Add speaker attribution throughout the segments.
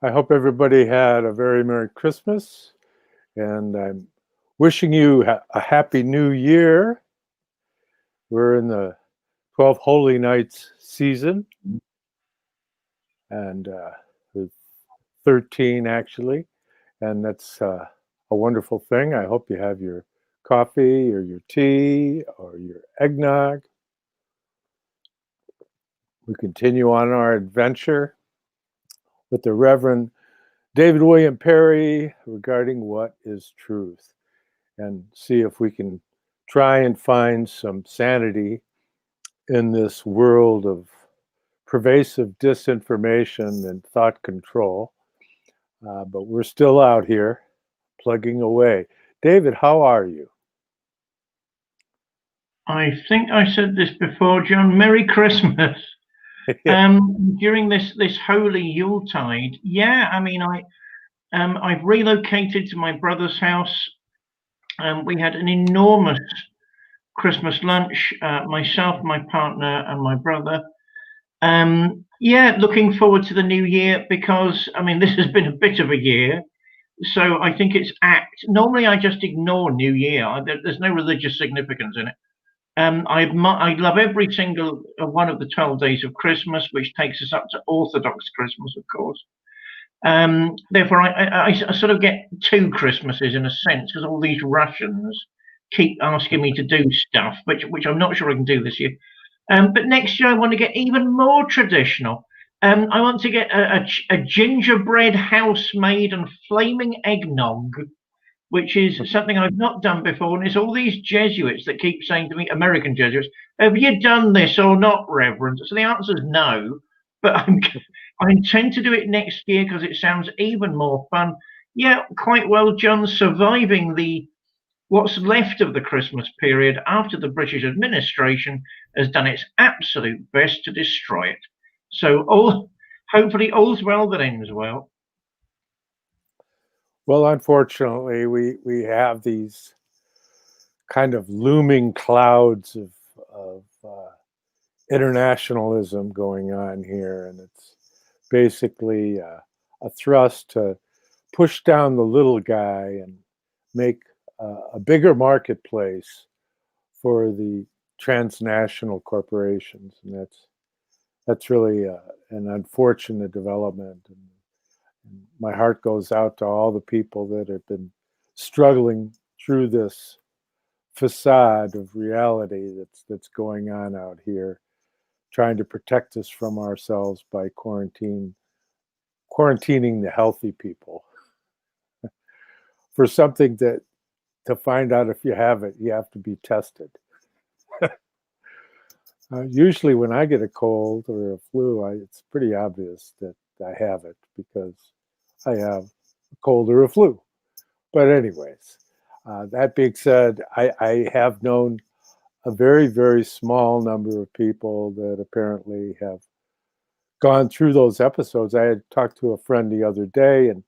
Speaker 1: I hope everybody had a very Merry Christmas, and I'm wishing you a Happy New Year. We're in the 12 Holy Nights season, and with 13 actually, and that's a wonderful thing. I hope you have your coffee or your tea or your eggnog. We continue on our adventure with the Reverend David William Parry regarding what is truth, and see if we can try and find some sanity in this world of pervasive disinformation and thought control. But we're still out here plugging away. David, how are you?
Speaker 2: I think I said this before, John. Merry Christmas. During this holy Yuletide, yeah. I mean, I've relocated to my brother's house. We had an enormous Christmas lunch. Myself, my partner, and my brother. Yeah, looking forward to the new year because I mean this has been a bit of a year. So I think it's apt. Normally, I just ignore New Year. There's no religious significance in it. I love every single one of the 12 days of Christmas, which takes us up to Orthodox Christmas, of course. Therefore, I sort of get two Christmases in a sense because all these Russians keep asking me to do stuff, which I'm not sure I can do this year. But next year, I want to get even more traditional. I want to get a gingerbread house made and flaming eggnog, which is something I've not done before. And it's all these Jesuits that keep saying to me, American Jesuits, have you done this or not, Reverend? So the answer is no, but I intend to do it next year because it sounds even more fun. Yeah, quite well, John, surviving what's left of the Christmas period after the British administration has done its absolute best to destroy it. So hopefully all's well that ends well.
Speaker 1: Well, unfortunately, we have these kind of looming clouds of internationalism going on here, and it's basically a thrust to push down the little guy and make a bigger marketplace for the transnational corporations, and that's really an unfortunate development. And my heart goes out to all the people that have been struggling through this facade of reality that's going on out here, trying to protect us from ourselves by quarantining the healthy people for something that to find out if you have it, you have to be tested. Usually when I get a cold or a flu, it's pretty obvious that I have it because I have a cold or a flu. But anyways, that being said, I have known a very, very small number of people that apparently have gone through those episodes. I had talked to a friend the other day, and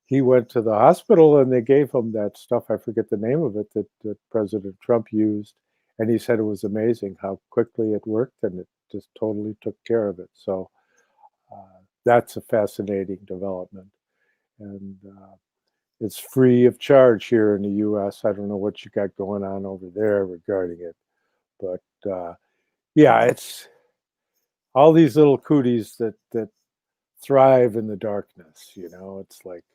Speaker 1: he went to the hospital and they gave him that stuff. I forget the name of it that President Trump used. And he said it was amazing how quickly it worked and it just totally took care of it. So that's a fascinating development. And it's free of charge here in the US. I don't know what you got going on over there regarding it. But yeah, it's all these little cooties that thrive in the darkness. It's like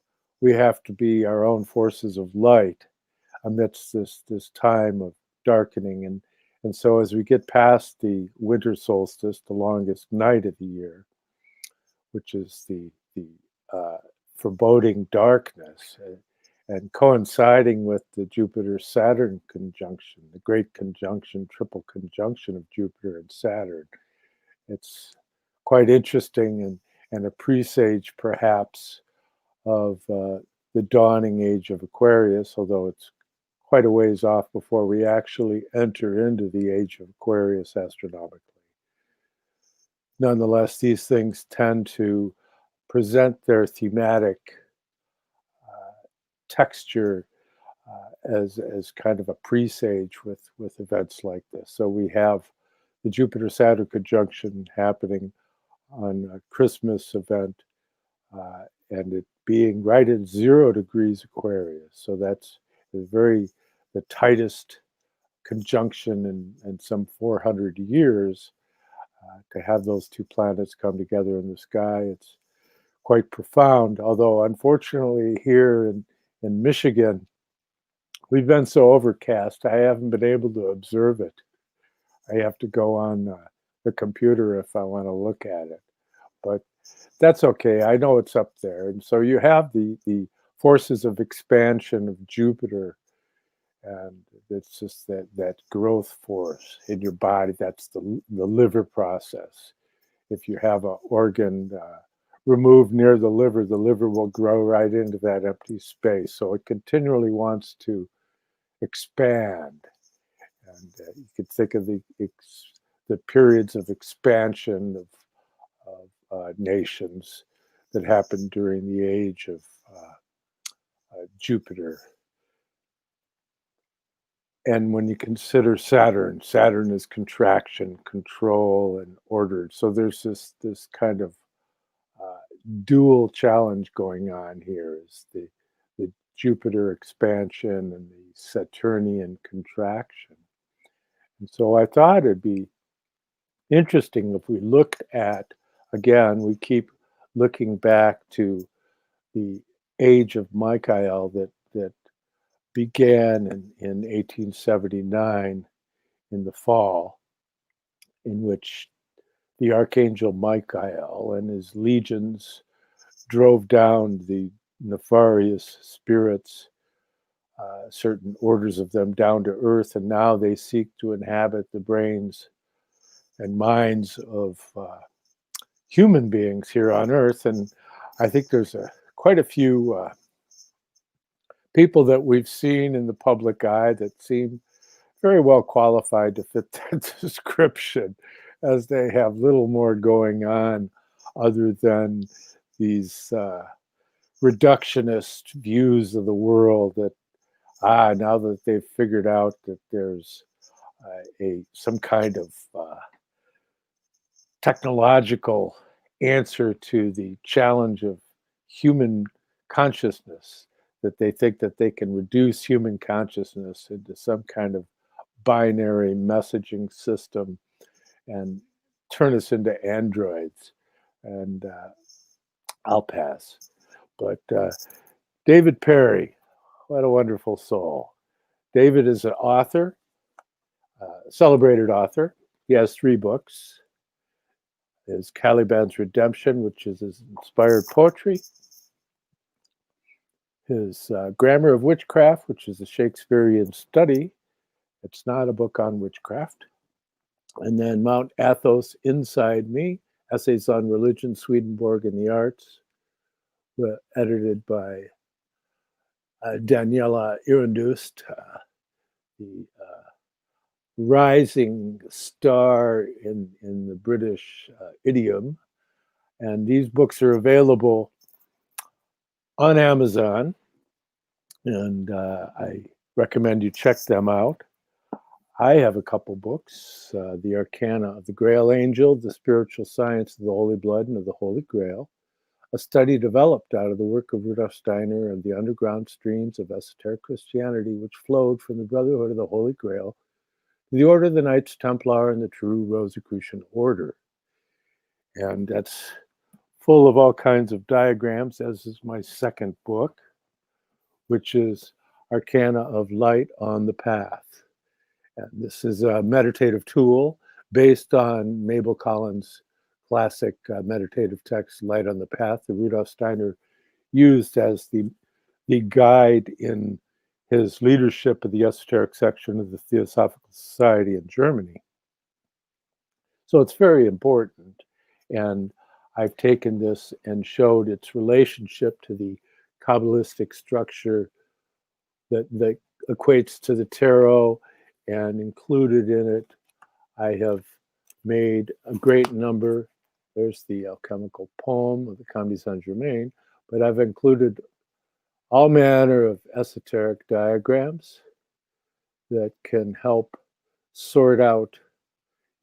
Speaker 1: we have to be our own forces of light amidst this time of darkening. And so as we get past the winter solstice, the longest night of the year, which is the foreboding darkness, and coinciding with the Jupiter-Saturn conjunction, the great conjunction, triple conjunction of Jupiter and Saturn, it's quite interesting and a presage perhaps of the dawning age of Aquarius, although it's quite a ways off before we actually enter into the age of Aquarius astronomically. Nonetheless, these things tend to present their thematic texture as kind of a presage with events like this. So we have the Jupiter-Saturn conjunction happening on a Christmas event and it being right at 0 degrees Aquarius. So that's the tightest conjunction in some 400 years. To have those two planets come together in the sky, it's quite profound. Although, unfortunately, here in Michigan, we've been so overcast, I haven't been able to observe it. I have to go on the computer if I want to look at it. But that's okay. I know it's up there. And so you have the forces of expansion of Jupiter, and it's just that growth force in your body. That's the liver process. If you have an organ removed near the liver will grow right into that empty space. So it continually wants to expand. And you could think of the periods of expansion of nations that happened during the age of Jupiter. And when you consider Saturn is contraction, control, and ordered. So there's this kind of dual challenge going on here: is the Jupiter expansion and the Saturnian contraction. And so I thought it'd be interesting if we looked at, again, we keep looking back to the age of Michael that began in 1879 in the fall, in which the Archangel Michael and his legions drove down the nefarious spirits, certain orders of them, down to earth, and now they seek to inhabit the brains and minds of human beings here on earth. And I think there's quite a few people that we've seen in the public eye that seem very well qualified to fit that description, as they have little more going on other than these reductionist views of the world that, now that they've figured out that there's some kind of technological answer to the challenge of human consciousness, that they think that they can reduce human consciousness into some kind of binary messaging system and turn us into androids. And I'll pass. But David Parry, what a wonderful soul. David is an author, celebrated author. He has 3 books. His Caliban's Redemption, which is his inspired poetry. His Grammar of Witchcraft, which is a Shakespearean study. It's not a book on witchcraft. And then Mount Athos Inside Me, Essays on Religion, Swedenborg and the Arts, edited by Daniela Irundust, the rising star in the British idiom. And these books are available on Amazon, and I recommend you check them out. I have a couple books, The Arcana of the Grail Angel, The Spiritual Science of the Holy Blood and of the Holy Grail, a study developed out of the work of Rudolf Steiner and the underground streams of esoteric Christianity, which flowed from the Brotherhood of the Holy Grail to the Order of the Knights Templar and the True Rosicrucian Order. And that's full of all kinds of diagrams, as is my second book, which is Arcana of Light on the Path. And this is a meditative tool based on Mabel Collins' classic meditative text, Light on the Path, that Rudolf Steiner used as the guide in his leadership of the esoteric section of the Theosophical Society in Germany. So it's very important. And I've taken this and showed its relationship to the Kabbalistic structure that equates to the tarot, and included in it, I have made a great number. There's the alchemical poem of the Comte de Saint-Germain, but I've included all manner of esoteric diagrams that can help sort out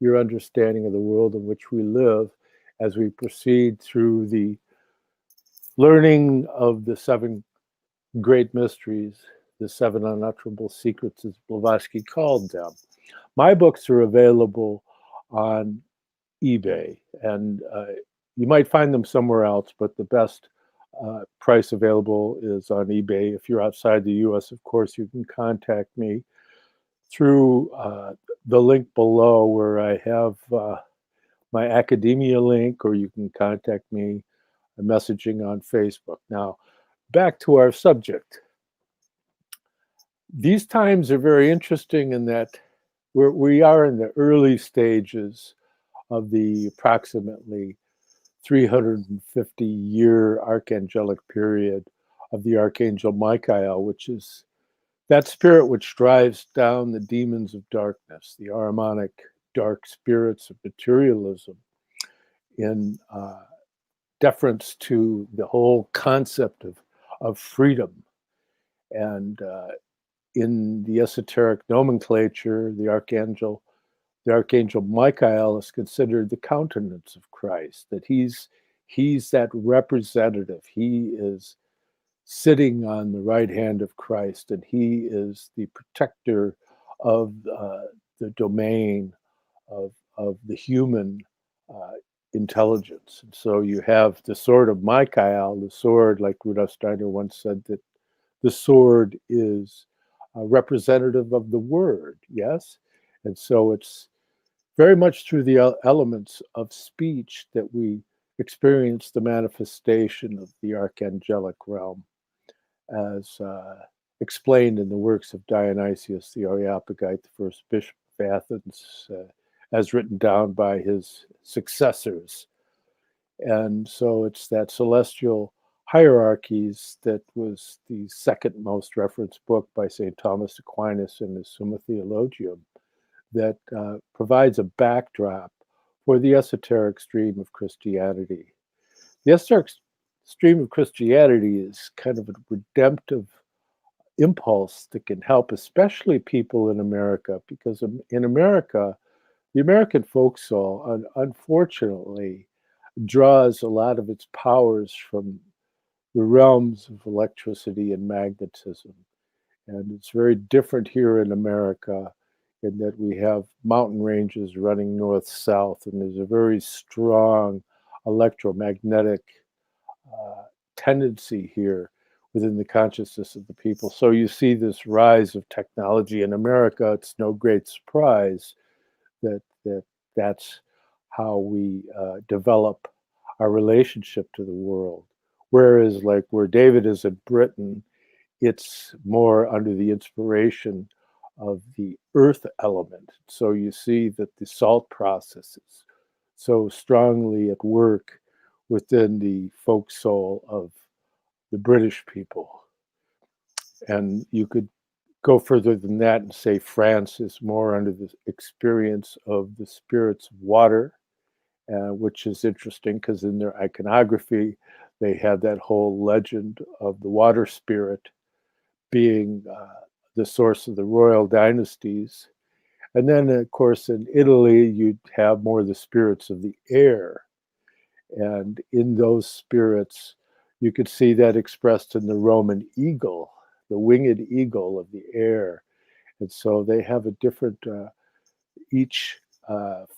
Speaker 1: your understanding of the world in which we live as we proceed through the learning of the seven great mysteries, the seven unutterable secrets, as Blavatsky called them. My books are available on eBay, and you might find them somewhere else, but the best price available is on eBay. If you're outside the US, of course, you can contact me through the link below where I have my academia link, or you can contact me messaging on Facebook. Now, back to our subject. These times are very interesting in that we are in the early stages of the approximately 350-year archangelic period of the Archangel Michael, which is that spirit which drives down the demons of darkness, the Ahrimanic dark spirits of materialism, in deference to the whole concept of freedom. And in the esoteric nomenclature, the Archangel Michael is considered the countenance of Christ, that he's that representative. He is sitting on the right hand of Christ, and he is the protector of the domain of the human intelligence. And so you have the sword of Michael, the sword, like Rudolf Steiner once said, that the sword is representative of the word, yes? And so it's very much through the elements of speech that we experience the manifestation of the archangelic realm, as explained in the works of Dionysius the Areopagite, the first bishop of Athens, as written down by his successors. And so it's that celestial hierarchies that was the second most referenced book by St. Thomas Aquinas in his Summa Theologium that provides a backdrop for the esoteric stream of Christianity. The esoteric stream of Christianity is kind of a redemptive impulse that can help, especially people in America, because in America, the American folk soul, unfortunately, draws a lot of its powers from the realms of electricity and magnetism. And it's very different here in America in that we have mountain ranges running north-south, and there's a very strong electromagnetic tendency here within the consciousness of the people. So you see this rise of technology in America. It's no great surprise that that's how we develop our relationship to the world. Whereas, like where David is in Britain, it's more under the inspiration of the earth element. So you see that the salt process is so strongly at work within the folk soul of the British people. And you could go further than that and say France is more under the experience of the spirits of water, which is interesting because in their iconography, they have that whole legend of the water spirit being the source of the royal dynasties. And then, of course, in Italy, you'd have more the spirits of the air. And in those spirits, you could see that expressed in the Roman eagle, the winged eagle of the air. And so they have a different, each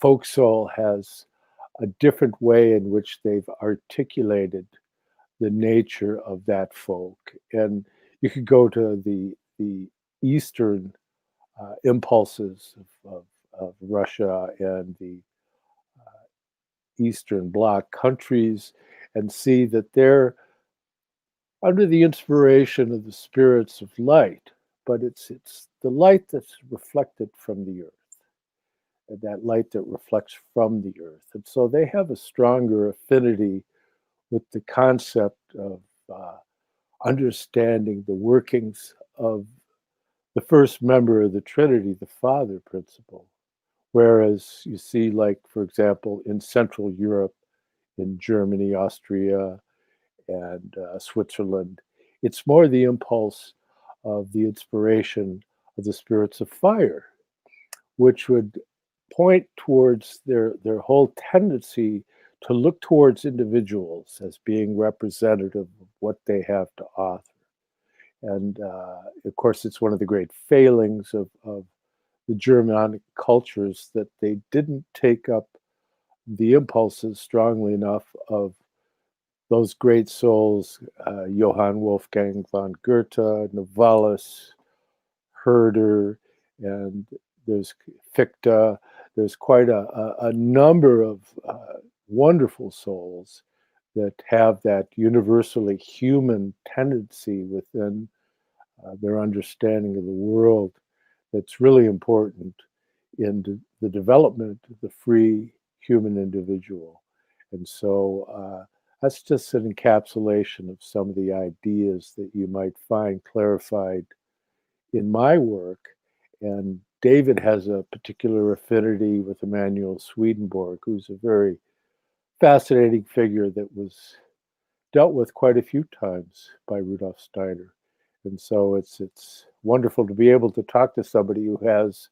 Speaker 1: folk soul has a different way in which they've articulated the nature of that folk. And you could go to the Eastern impulses of Russia and the Eastern Bloc countries and see that they're under the inspiration of the spirits of light, but it's the light that's reflected from the earth, and that light that reflects from the earth. And so they have a stronger affinity with the concept of understanding the workings of the first member of the Trinity, the Father principle. Whereas you see, like, for example, in Central Europe, in Germany, Austria, and Switzerland, it's more the impulse of the inspiration of the spirits of fire, which would point towards their whole tendency to look towards individuals as being representative of what they have to offer. And of course, it's one of the great failings of the Germanic cultures that they didn't take up the impulses strongly enough of those great souls, Johann Wolfgang von Goethe, Novalis, Herder, and there's Fichte. There's quite a number of wonderful souls that have that universally human tendency within their understanding of the world that's really important in the development of the free human individual. And so that's just an encapsulation of some of the ideas that you might find clarified in my work. And David has a particular affinity with Emanuel Swedenborg, who's a very fascinating figure that was dealt with quite a few times by Rudolf Steiner. And so it's wonderful to be able to talk to somebody who has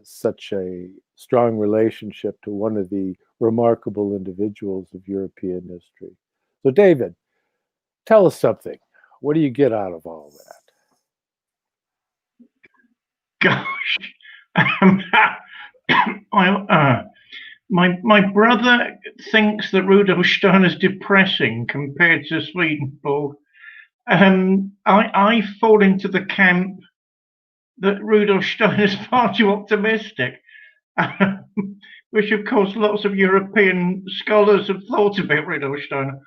Speaker 1: such a strong relationship to one of the remarkable individuals of European history. So David, tell us something. What do you get out of all
Speaker 2: that? Gosh. My brother thinks that Rudolf Steiner is depressing compared to Swedenborg. I fall into the camp that Rudolf Steiner is far too optimistic, which of course lots of European scholars have thought about Rudolf Steiner.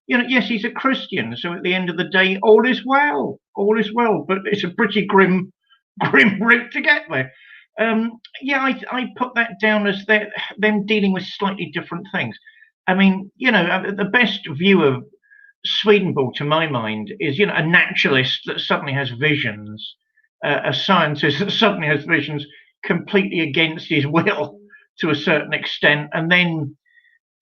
Speaker 2: You know, yes, he's a Christian, so at the end of the day, all is well, but it's a pretty grim route to get there. Yeah, I put that down as them dealing with slightly different things. I mean, you know, the best view of Swedenborg, to my mind, is, you know, a naturalist that suddenly has visions, a scientist that suddenly has visions completely against his will to a certain extent, and then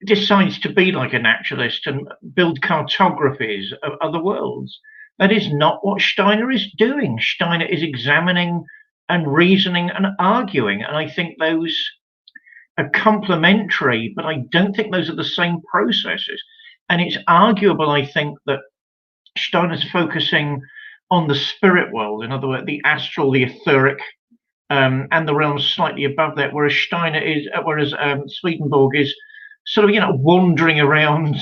Speaker 2: decides to be like a naturalist and build cartographies of other worlds. That is not what Steiner is doing. Steiner is examining and reasoning and arguing, and I think those are complementary, but I don't think those are the same processes. And it's arguable, I think, that Steiner's focusing on the spirit world, in other words, the astral, the etheric, and the realms slightly above that, whereas Swedenborg is sort of, you know, wandering around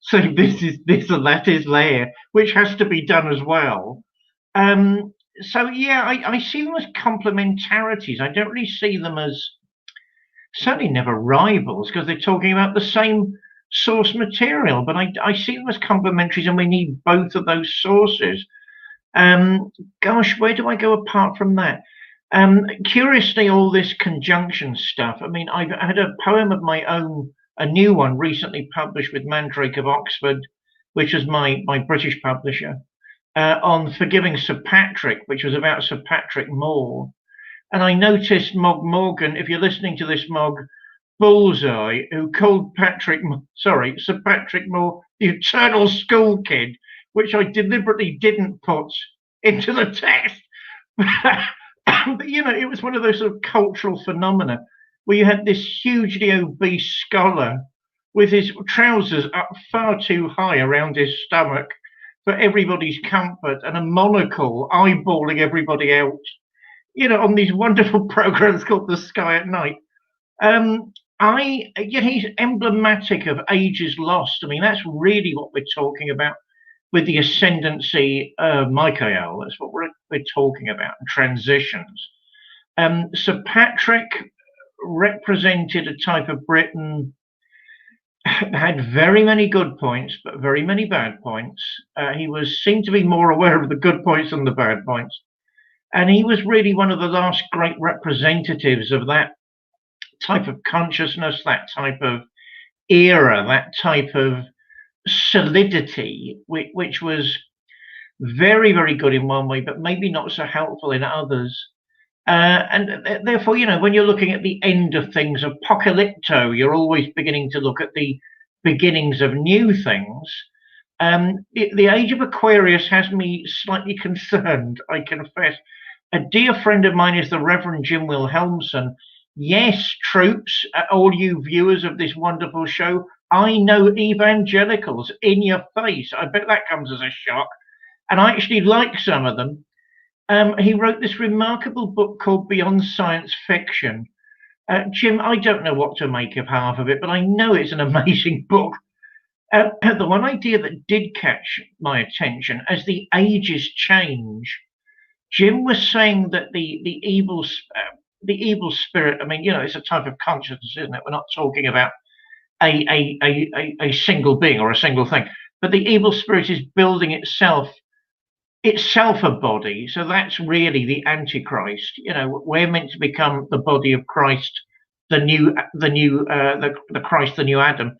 Speaker 2: saying this is this and that is there, which has to be done as well. So yeah, I see them as complementarities. I don't really see them as, certainly never rivals, because they're talking about the same source material, but I see them as complementaries, and we need both of those sources. Gosh, where do I go apart from that? Curiously, all this conjunction stuff. I mean, I've had a poem of my own, a new one recently published with Mandrake of Oxford, which was my British publisher, on forgiving Sir Patrick, which was about Sir Patrick Moore. And I noticed Mog Morgan, if you're listening to this, Mog, Bullseye, who called Sir Patrick Moore the eternal school kid, which I deliberately didn't put into the text. But, you know, it was one of those sort of cultural phenomena where you had this hugely obese scholar with his trousers up far too high around his stomach for everybody's comfort, and a monocle eyeballing everybody out, you know, on these wonderful programs called The Sky at Night. He's emblematic of ages lost. I mean, that's really what we're talking about with the ascendancy of Michael. That's what we're talking about, transitions. Sir Patrick represented a type of Britain had very many good points, but very many bad points. He seemed to be more aware of the good points than the bad points. And he was really one of the last great representatives of that type of consciousness, that type of era, that type of solidity, which was very, very good in one way, but maybe not so helpful in others. And therefore, you know, when you're looking at the end of things, apocalypto, you're always beginning to look at the beginnings of new things. The age of Aquarius has me slightly concerned, I confess. A dear friend of mine is the Reverend Jim Wilhelmsen. Yes, troops, all you viewers of this wonderful show, I know evangelicals in your face. I bet that comes as a shock. And I actually like some of them. He wrote this remarkable book called Beyond Science Fiction. Jim, I don't know what to make of half of it, but I know it's an amazing book. The one idea that did catch my attention as the ages change, Jim was saying that the evil spirit. I mean, it's a type of consciousness, isn't it? We're not talking about a single being or a single thing, but the evil spirit is building itself a body. So that's really the Antichrist. We're meant to become the body of Christ, the Christ, the new Adam.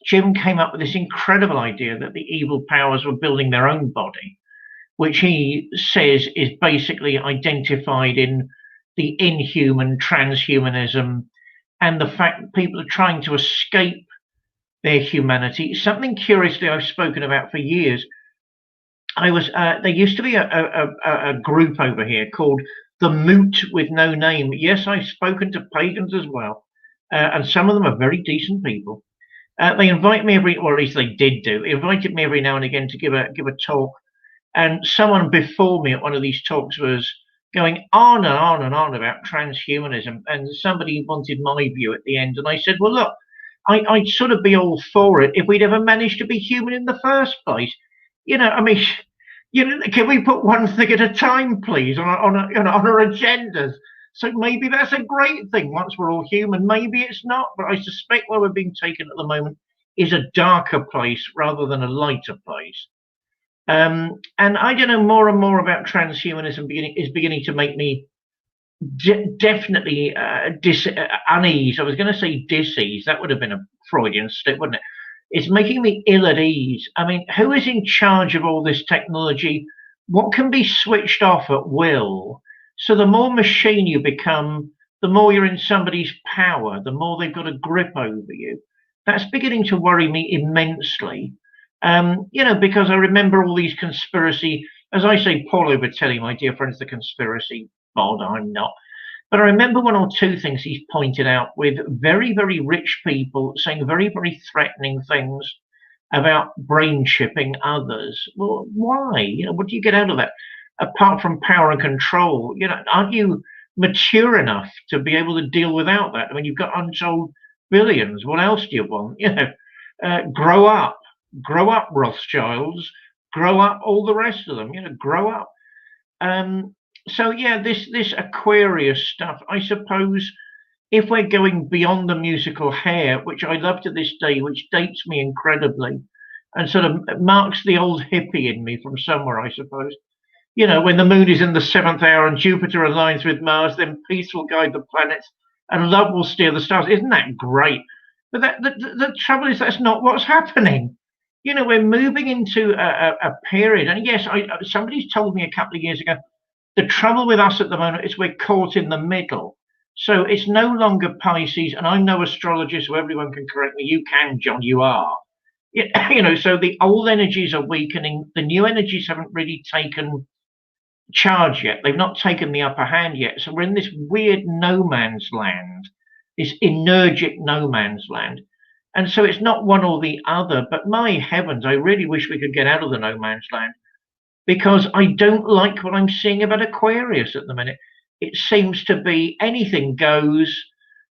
Speaker 2: Jim came up with this incredible idea that the evil powers were building their own body, which he says is basically identified in the inhuman, transhumanism, and the fact that people are trying to escape their humanity. Something curiously I've spoken about for years. There used to be a group over here called the Moot with No Name. Yes, I've spoken to pagans as well, and some of them are very decent people. They invite me or at least they did do. They invited me every now and again to give a talk. And someone before me at one of these talks was going on and on and on about transhumanism. And somebody wanted my view at the end. And I said, well, look, I'd sort of be all for it if we'd ever managed to be human in the first place. I mean, can we put one thing at a time, please, on our agendas? So maybe that's a great thing once we're all human. Maybe it's not, but I suspect where we're being taken at the moment is a darker place rather than a lighter place. And I don't know, more and more about transhumanism is beginning to make me definitely unease. I was going to say disease. That would have been a Freudian slip, wouldn't it? It's making me ill at ease. I mean, who is in charge of all this technology? What can be switched off at will? So the more machine you become, the more you're in somebody's power, the more they've got a grip over you. That's beginning to worry me immensely. Because I remember all these conspiracy, as I say, Paul Overtelly, my dear friend's the conspiracy bod, I'm not. But I remember one or two things he's pointed out with very, very rich people saying very, very threatening things about brain chipping others. Well, why? What do you get out of that? Apart from power and control, aren't you mature enough to be able to deal without that? I mean, you've got untold billions. What else do you want? Grow up, Rothschilds, grow up, all the rest of them. Grow up. So yeah, this Aquarius stuff. I suppose if we're going beyond the musical hair, which I love to this day, which dates me incredibly, and sort of marks the old hippie in me from somewhere, I suppose. When the moon is in the 7th hour and Jupiter aligns with Mars, then peace will guide the planets and love will steer the stars. Isn't that great? But the trouble is that's not what's happening. We're moving into a period. And yes, somebody's told me a couple of years ago, the trouble with us at the moment is we're caught in the middle. So it's no longer Pisces, and I'm no astrologist, so everyone can correct me. You can, John, you are. So the old energies are weakening. The new energies haven't really taken charge yet. They've not taken the upper hand yet. So we're in this weird no man's land, this energetic no man's land. And so it's not one or the other, but my heavens, I really wish we could get out of the no man's land, because I don't like what I'm seeing about Aquarius at the minute. It seems to be anything goes.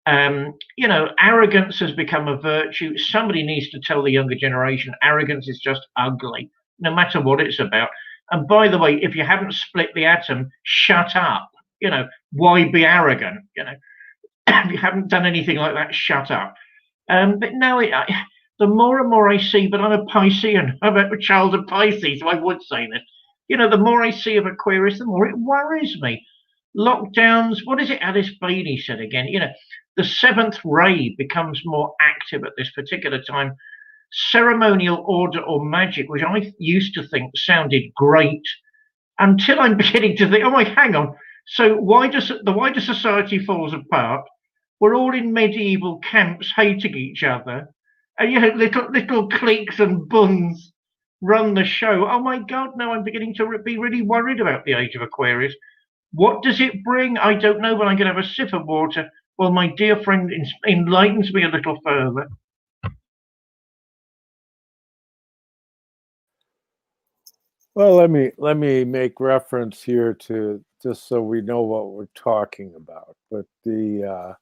Speaker 2: Arrogance has become a virtue. Somebody needs to tell the younger generation arrogance is just ugly, no matter what it's about. And by the way, if you haven't split the atom, shut up. Why be arrogant? If you haven't done anything like that, shut up. But no, the more and more I see, but I'm a Piscean, I'm a child of Pisces, so I would say this. The more I see of Aquarius, the more it worries me. Lockdowns, what is it Alice Bailey said again? The 7th ray becomes more active at this particular time. Ceremonial order or magic, which I used to think sounded great, until I'm beginning to think, oh my, hang on. So why does society falls apart? We're all in medieval camps hating each other, and little cliques and bunds run the show. Oh my God, no! I'm beginning to be really worried about the age of Aquarius. What does it bring? I don't know, but I'm going to have a sip of water while my dear friend enlightens me a little further.
Speaker 1: Well, let me make reference here to, just so we know what we're talking about. But the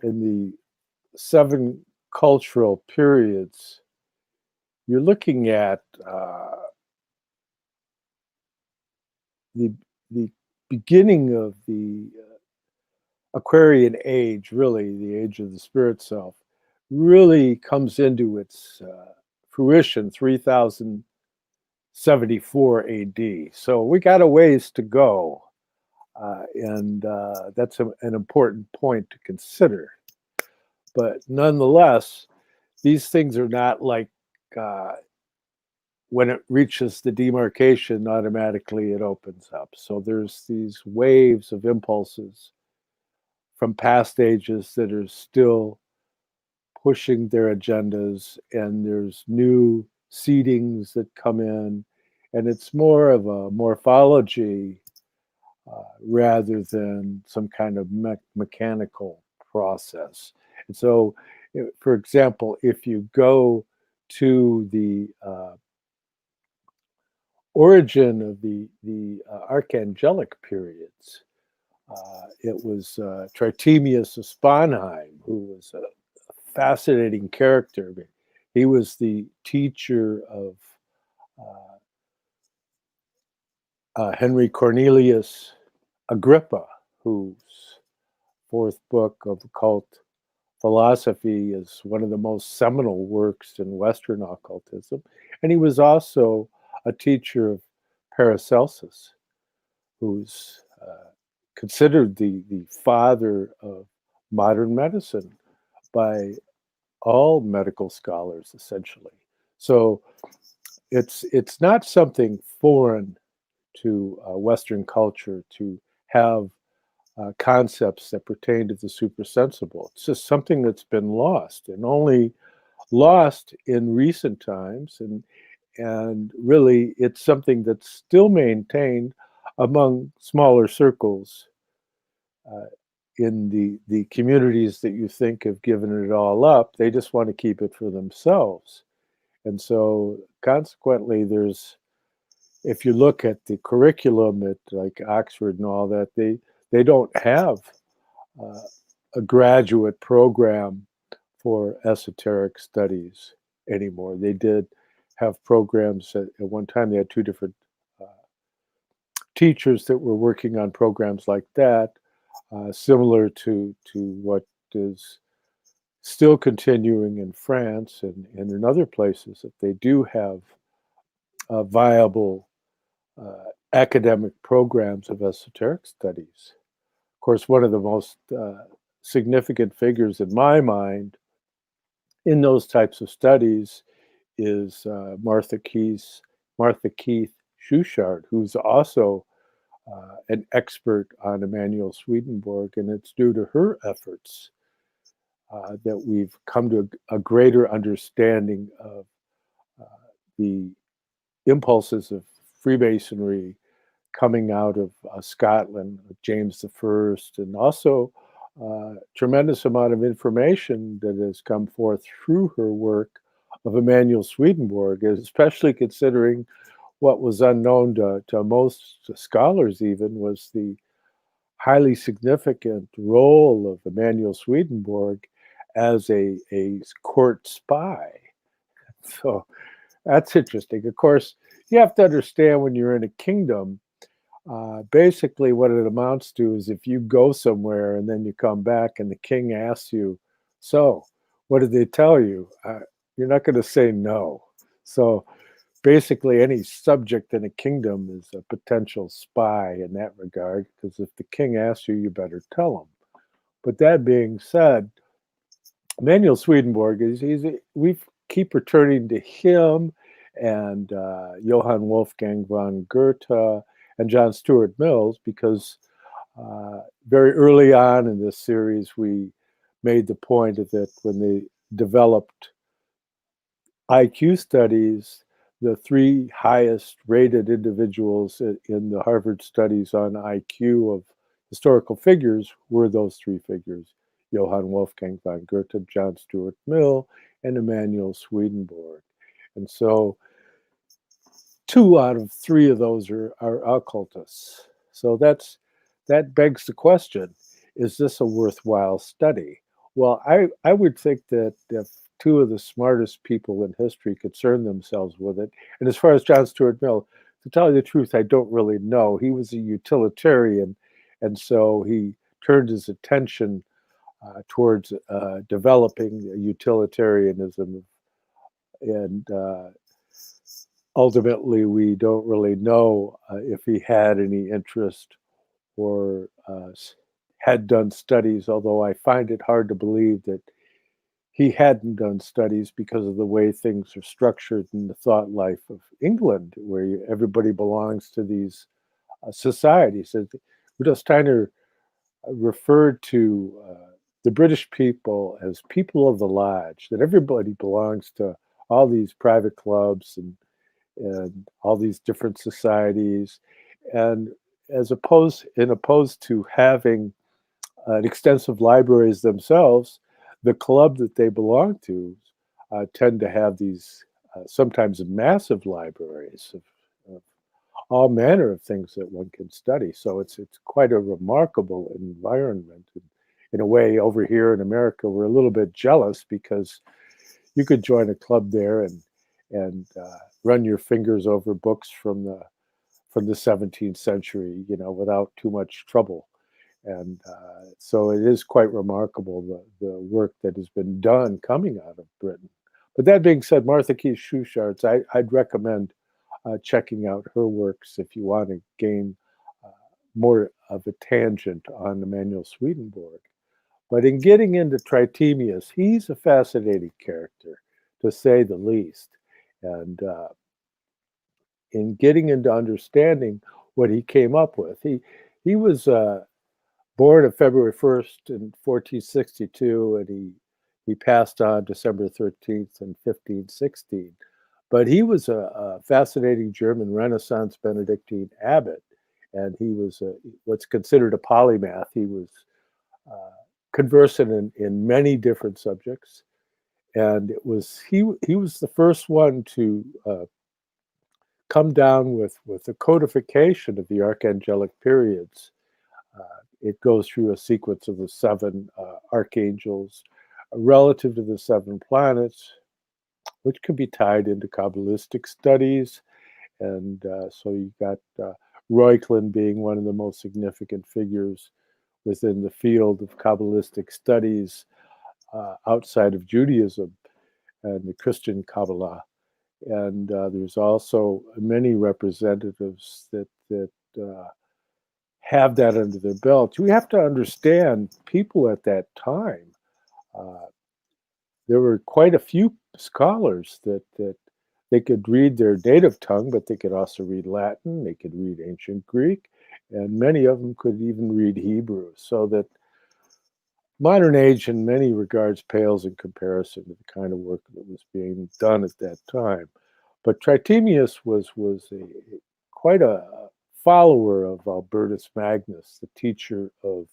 Speaker 1: in the 7 cultural periods, you're looking at the the beginning of the Aquarian age, really the age of the spirit self, really comes into its fruition 3074 AD. So we got a ways to go, and that's an important point to consider. But nonetheless, these things are not like uh, when it reaches the demarcation, automatically it opens up. So there's these waves of impulses from past ages that are still pushing their agendas, and there's new seedings that come in, and it's more of a morphology rather than some kind of mechanical process. And so, for example, if you go to the origin of the archangelic periods, it was Tritemius of Sponheim, who was a fascinating character. He was the teacher of Henry Cornelius Agrippa, whose 4th book of occult philosophy is one of the most seminal works in Western occultism. And he was also a teacher of Paracelsus, who's considered the father of modern medicine by all medical scholars, essentially. So it's not something foreign to Western culture to have concepts that pertain to the supersensible. It's just something that's been lost, and only lost in recent times, and really it's something that's still maintained among smaller circles in the communities that you think have given it all up. They just want to keep it for themselves. And so consequently, if you look at the curriculum at like Oxford and all that, they don't have a graduate program for esoteric studies anymore. They did have programs at one time. They had 2 different teachers that were working on programs like that, similar to what is still continuing in France and in other places, that they do have viable academic programs of esoteric studies. Of course, one of the most significant figures in my mind in those types of studies is Martha Keith Schuchard, who's also an expert on Emanuel Swedenborg, and it's due to her efforts that we've come to a greater understanding of the impulses of Freemasonry coming out of Scotland, James I, and also tremendous amount of information that has come forth through her work of Emanuel Swedenborg, especially considering what was unknown to most scholars even was the highly significant role of Emanuel Swedenborg as a court spy. So that's interesting. Of course, you have to understand when you're in a kingdom, basically what it amounts to is if you go somewhere and then you come back and the king asks you, so what did they tell you? You're not going to say no. So basically any subject in a kingdom is a potential spy in that regard, because if the king asks you, you better tell him. But that being said, Emanuel Swedenborg we keep returning to him and Johann Wolfgang von Goethe and John Stuart Mills, because very early on in this series, we made the point that when they developed IQ studies, the three highest rated individuals in the Harvard studies on IQ of historical figures were those three figures: Johann Wolfgang von Goethe, John Stuart Mill, and Emanuel Swedenborg. And so 2 out of 3 of those are occultists. So that begs the question, is this a worthwhile study? Well, I would think that if 2 of the smartest people in history concern themselves with it, and as far as John Stuart Mill, to tell you the truth, I don't really know. He was a utilitarian, and so he turned his attention towards developing utilitarianism, and ultimately we don't really know if he had any interest or had done studies, although I find it hard to believe that he hadn't done studies because of the way things are structured in the thought life of England, where everybody belongs to these societies. Rudolf Steiner referred to the British people as people of the lodge, that everybody belongs to all these private clubs and all these different societies. And opposed to having extensive libraries themselves, the club that they belong to tend to have these sometimes massive libraries of all manner of things that one can study. So it's quite a remarkable environment. In a way, over here in America, we're a little bit jealous because you could join a club there and run your fingers over books from the 17th century, without too much trouble. And so it is quite remarkable, the work that has been done coming out of Britain. But that being said, Martha Keith Schuchart's, I'd recommend checking out her works if you want to gain more of a tangent on Emanuel Swedenborg. But in getting into Tritemius, he's a fascinating character, to say the least. And in getting into understanding what he came up with, he was born on February 1st in 1462, and he passed on December 13th in 1516. But he was a fascinating German Renaissance Benedictine abbot, and he was what's considered a polymath. He was conversant in many different subjects, and he was the first one to come down with the codification of the archangelic periods. It goes through a sequence of the 7 archangels relative to the 7 planets, which can be tied into Kabbalistic studies. And so you've got Reuchlin being one of the most significant figures within the field of Kabbalistic studies outside of Judaism and the Christian Kabbalah. And there's also many representatives that have that under their belt. We have to understand people at that time. There were quite a few scholars that they could read their native tongue, but they could also read Latin, they could read ancient Greek, and many of them could even read Hebrew. So that modern age in many regards pales in comparison to the kind of work that was being done at that time. But Tritemius was quite a follower of Albertus Magnus, the teacher of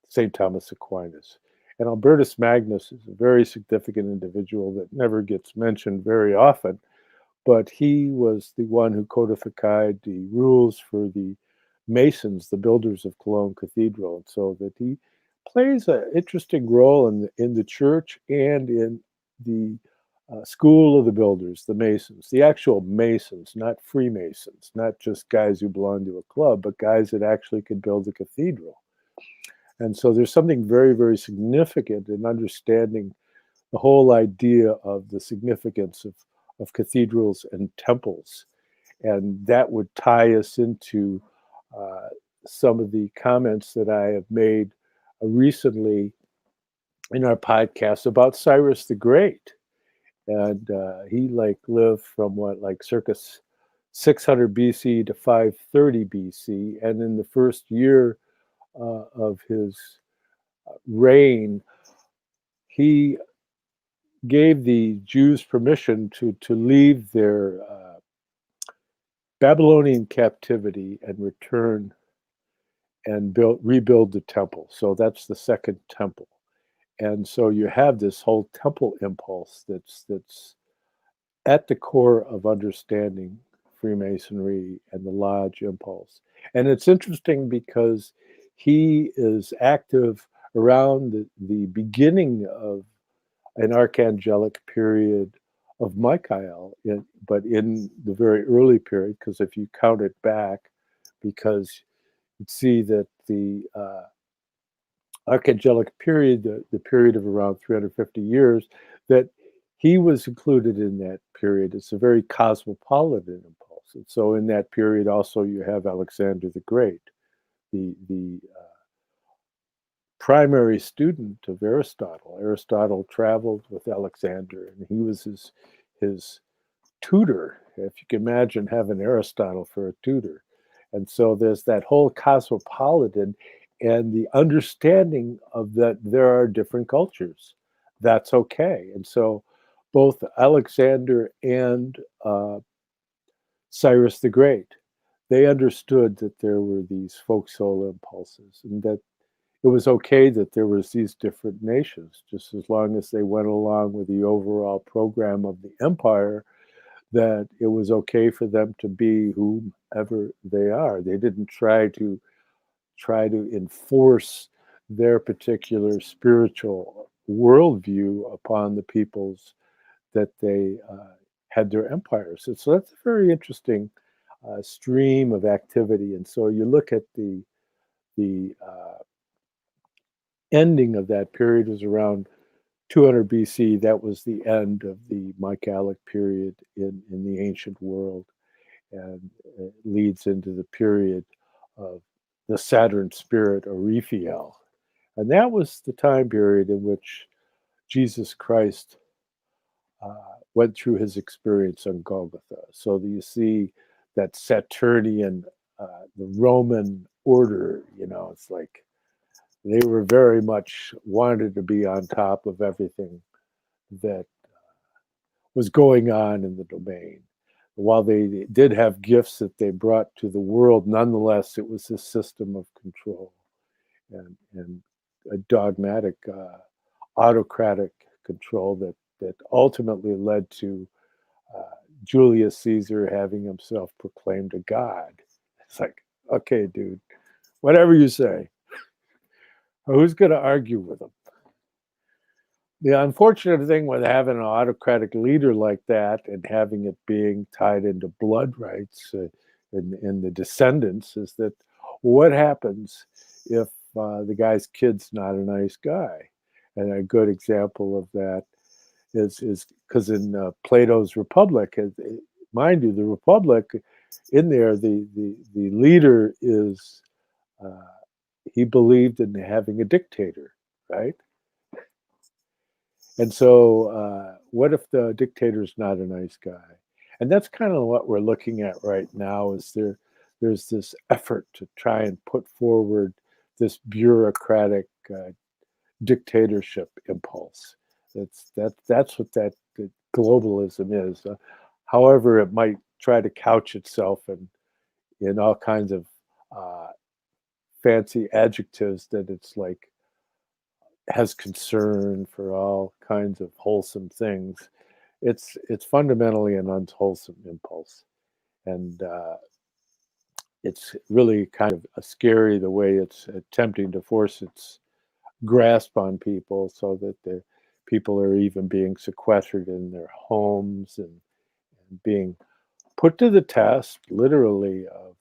Speaker 1: St. Thomas Aquinas. And Albertus Magnus is a very significant individual that never gets mentioned very often, but he was the one who codified the rules for the Masons, the builders of Cologne Cathedral, and so that he plays an interesting role in the church and in the school of the builders, the Masons, the actual Masons, not Freemasons, not just guys who belong to a club, but guys that actually could build a cathedral. And so there's something very, very significant in understanding the whole idea of the significance of cathedrals and temples. And that would tie us into some of the comments that I have made recently in our podcast about Cyrus the Great. And he lived from circa 600 BC to 530 BC. And in the first year of his reign, he gave the Jews permission to leave their Babylonian captivity and return and rebuild the temple. So that's the second temple. And so you have this whole temple impulse that's at the core of understanding Freemasonry and the Lodge impulse. And it's interesting because he is active around the beginning of an archangelic period of Michael, but in the very early period, because if you count it back, because you'd see that the archangelic period, the period of around 350 years, that he was included in that period. It's a very cosmopolitan impulse. And so in that period also you have Alexander the Great, the primary student of Aristotle. Aristotle traveled with Alexander, and he was his tutor. If you can imagine having Aristotle for a tutor. And so there's that whole cosmopolitan and the understanding of that there are different cultures. That's okay. And so both Alexander and Cyrus the Great, they understood that there were these folk soul impulses and that it was okay that there was these different nations, just as long as they went along with the overall program of the empire, that it was okay for them to be whomever they are. They didn't try to enforce their particular spiritual worldview upon the peoples that they had their empires. And so that's a very interesting stream of activity. And so you look at the ending of that period was around 200 BC. That was the end of the Michaelic period in the ancient world, and it leads into the period of the Saturn spirit, or Raphael. And that was the time period in which Jesus Christ went through his experience on Golgotha. So you see that Saturnian, the Roman order, it's like they were very much wanted to be on top of everything that was going on in the domain. While they did have gifts that they brought to the world, nonetheless, it was a system of control and a dogmatic, autocratic control that ultimately led to Julius Caesar having himself proclaimed a god. It's like, okay, dude, whatever you say. Who's going to argue with him? The unfortunate thing with having an autocratic leader like that and having it being tied into blood rights in the descendants is that what happens if the guy's kid's not a nice guy? And a good example of that is because in Plato's Republic, mind you, the Republic, in there, the leader is, he believed in having a dictator, right? And so what if the dictator's not a nice guy? And that's kind of what we're looking at right now, is there's this effort to try and put forward this bureaucratic dictatorship impulse. That's what that globalism is. However, it might try to couch itself in all kinds of fancy adjectives, that it's like has concern for all kinds of wholesome things. It's fundamentally an unwholesome impulse, and it's really kind of scary the way it's attempting to force its grasp on people, so that the people are even being sequestered in their homes and being put to the test, literally, of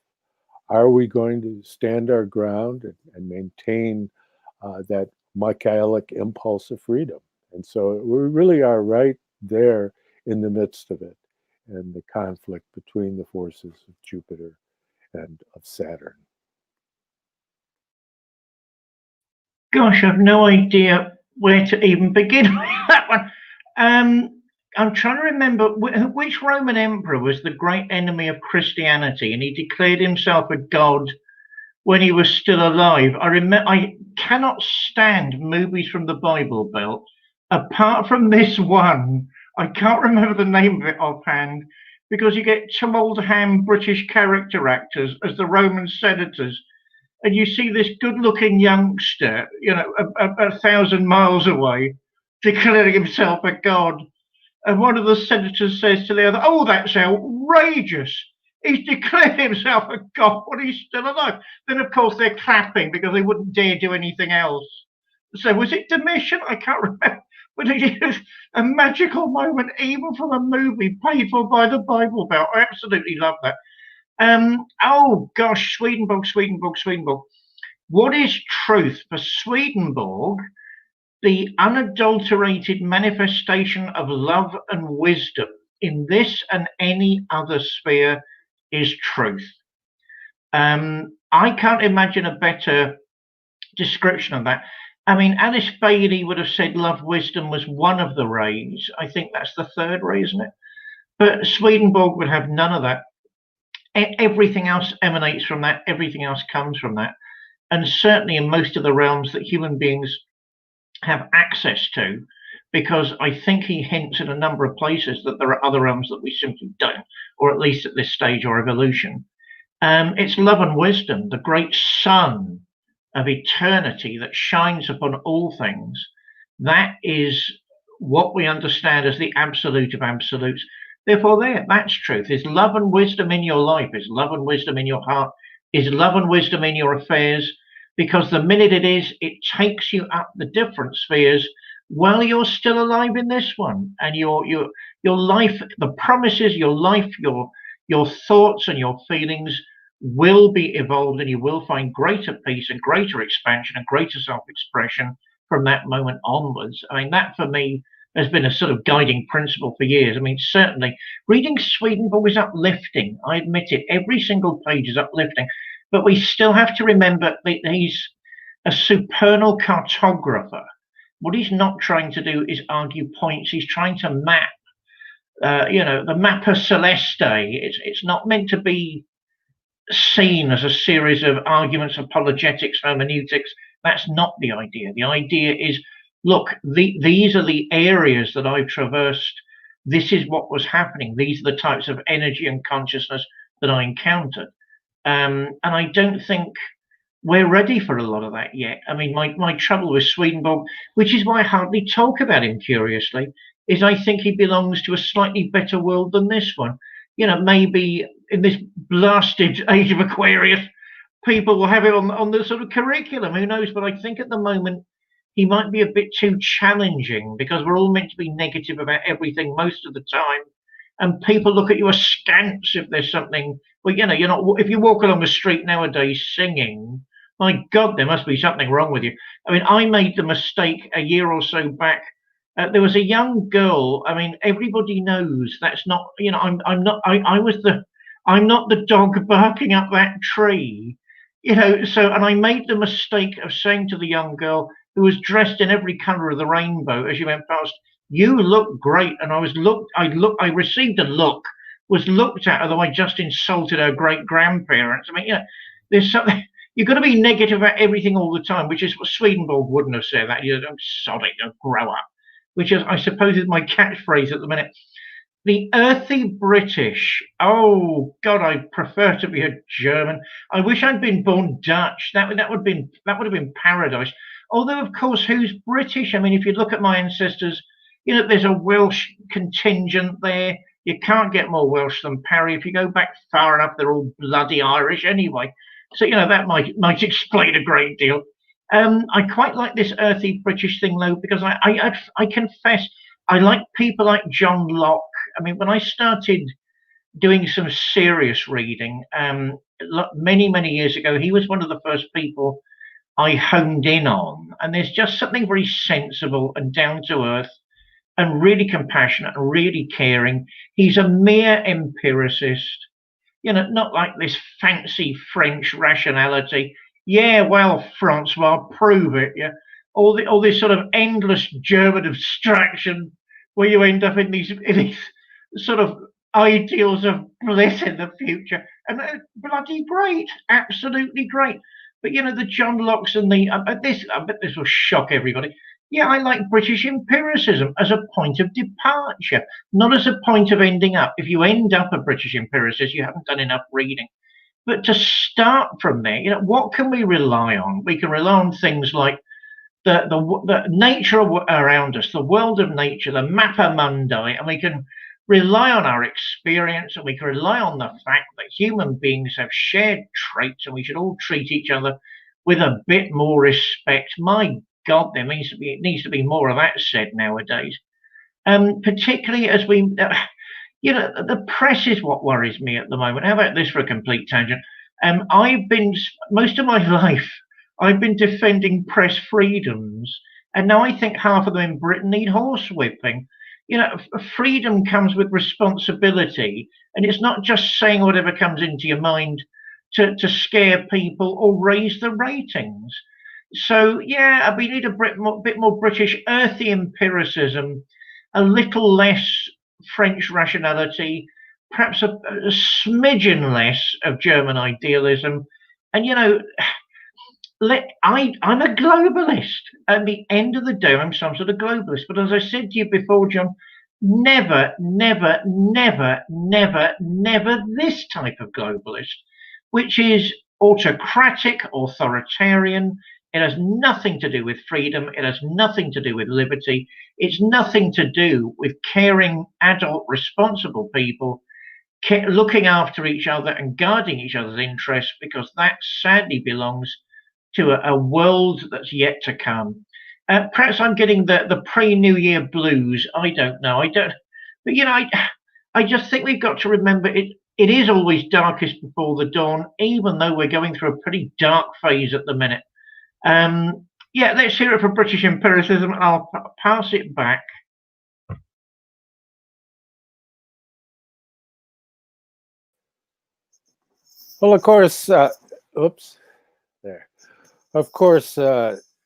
Speaker 1: are we going to stand our ground and maintain that Michaelic impulse of freedom? And so we really are right there in the midst of it, and the conflict between the forces of Jupiter and of Saturn.
Speaker 2: Gosh, I've no idea where to even begin with that one. I'm trying to remember which Roman emperor was the great enemy of Christianity, and he declared himself a god when he was still alive. I cannot stand movies from the Bible Belt apart from this one, I can't remember the name of it offhand, because you get two old-hand British character actors as the Roman senators, and you see this good-looking youngster, a thousand miles away, declaring himself a god. And one of the senators says to the other, "Oh, that's outrageous. He's declared himself a god when he's still alive." Then, of course, they're clapping because they wouldn't dare do anything else. So was it Domitian? I can't remember. But it is a magical moment, even from a movie paid for by the Bible Belt. I absolutely love that. Oh gosh, Swedenborg, Swedenborg, Swedenborg. What is truth for Swedenborg? The unadulterated manifestation of love and wisdom in this and any other sphere is truth. I can't imagine a better description of that. I mean, Alice Bailey would have said love wisdom was one of the rays. I think that's the third ray, isn't it? But Swedenborg would have none of that. Everything else emanates from that. Everything else comes from that. And certainly in most of the realms that human beings have access to, because I think he hints in a number of places that there are other realms that we simply don't, or at least at this stage of evolution. It's love and wisdom, the great sun of eternity that shines upon all things. That is what we understand as the absolute of absolutes. Therefore, that's truth. Is love and wisdom in your life? Is love and wisdom in your heart? Is love and wisdom in your affairs? Because the minute it is, it takes you up the different spheres while you're still alive in this one. And your life, the promises, your life, your thoughts and your feelings will be evolved, and you will find greater peace and greater expansion and greater self-expression from that moment onwards. I mean, that for me has been a sort of guiding principle for years. I mean, certainly reading Swedenborg is uplifting. I admit it. Every single page is uplifting. But we still have to remember that he's a supernal cartographer. What he's not trying to do is argue points. He's trying to map, the Mappa Celeste. It's not meant to be seen as a series of arguments, apologetics, hermeneutics. That's not the idea. The idea is, look, these are the areas that I've traversed. This is what was happening. These are the types of energy and consciousness that I encountered. And I don't think we're ready for a lot of that yet. I mean, my trouble with Swedenborg, which is why I hardly talk about him, curiously, is I think he belongs to a slightly better world than this one. Maybe in this blasted age of Aquarius, people will have it on the sort of curriculum. Who knows? But I think at the moment he might be a bit too challenging, because we're all meant to be negative about everything most of the time. And people look at you askance if there's something. Well, you're not. If you walk along the street nowadays singing, my God, there must be something wrong with you. I mean, I made the mistake a year or so back. There was a young girl. I mean, everybody knows that's not. I'm not. I'm not the dog barking up that tree. So, and I made the mistake of saying to the young girl, who was dressed in every color of the rainbow as she went past, "You look great." And I received a look, was looked at, although I just insulted her great grandparents. I mean, there's something, you've got to be negative about everything all the time, which is what Swedenborg wouldn't have said that. I'm sorry, don't grow up, which is, I suppose, is my catchphrase at the minute. The earthy British. Oh God, I prefer to be a German. I wish I'd been born Dutch. That would have been paradise. Although, of course, who's British? I mean, if you look at my ancestors, there's a Welsh contingent there. You can't get more Welsh than Parry. If you go back far enough, they're all bloody Irish anyway. So that might explain a great deal. I quite like this earthy British thing, though, because I confess I like people like John Locke. I mean, when I started doing some serious reading, many years ago, he was one of the first people I honed in on. And there's just something very sensible and down to earth and really compassionate and really caring. He's a mere empiricist, not like this fancy French rationality. Yeah, well, Francois, prove it. Yeah, all this sort of endless German abstraction where you end up in these sort of ideals of bliss in the future, and bloody great, absolutely great. But the John Locke's and I bet this will shock everybody. yeah, I like British empiricism as a point of departure, not as a point of ending up. If you end up a British empiricist, you haven't done enough reading. But to start from there, what can we rely on? We can rely on things like the nature around us, the world of nature, the mappa mundi, and we can rely on our experience, and we can rely on the fact that human beings have shared traits, and we should all treat each other with a bit more respect. My God, it needs to be more of that said nowadays. Particularly as the press is what worries me at the moment. How about this for a complete tangent? I've been most of my life, I've been defending press freedoms, and now I think half of them in Britain need horsewhipping. Freedom comes with responsibility, and it's not just saying whatever comes into your mind to scare people or raise the ratings. So yeah, we need a bit more British earthy empiricism, a little less French rationality, perhaps a smidgen less of German idealism. And I'm a globalist. At the end of the day, I'm some sort of globalist. But as I said to you before, John, never, never, never, never, never this type of globalist, which is autocratic, authoritarian. It has nothing to do with freedom. It has nothing to do with liberty. It's nothing to do with caring, adult, responsible people looking after each other and guarding each other's interests, because that sadly belongs to a world that's yet to come. Perhaps I'm getting the pre-New Year blues. I don't know. But I just think we've got to remember it. It is always darkest before the dawn, even though we're going through a pretty dark phase at the minute. Yeah, let's hear it for British empiricism, and I'll pass it back.
Speaker 1: Well, of course, oops, there. Of course,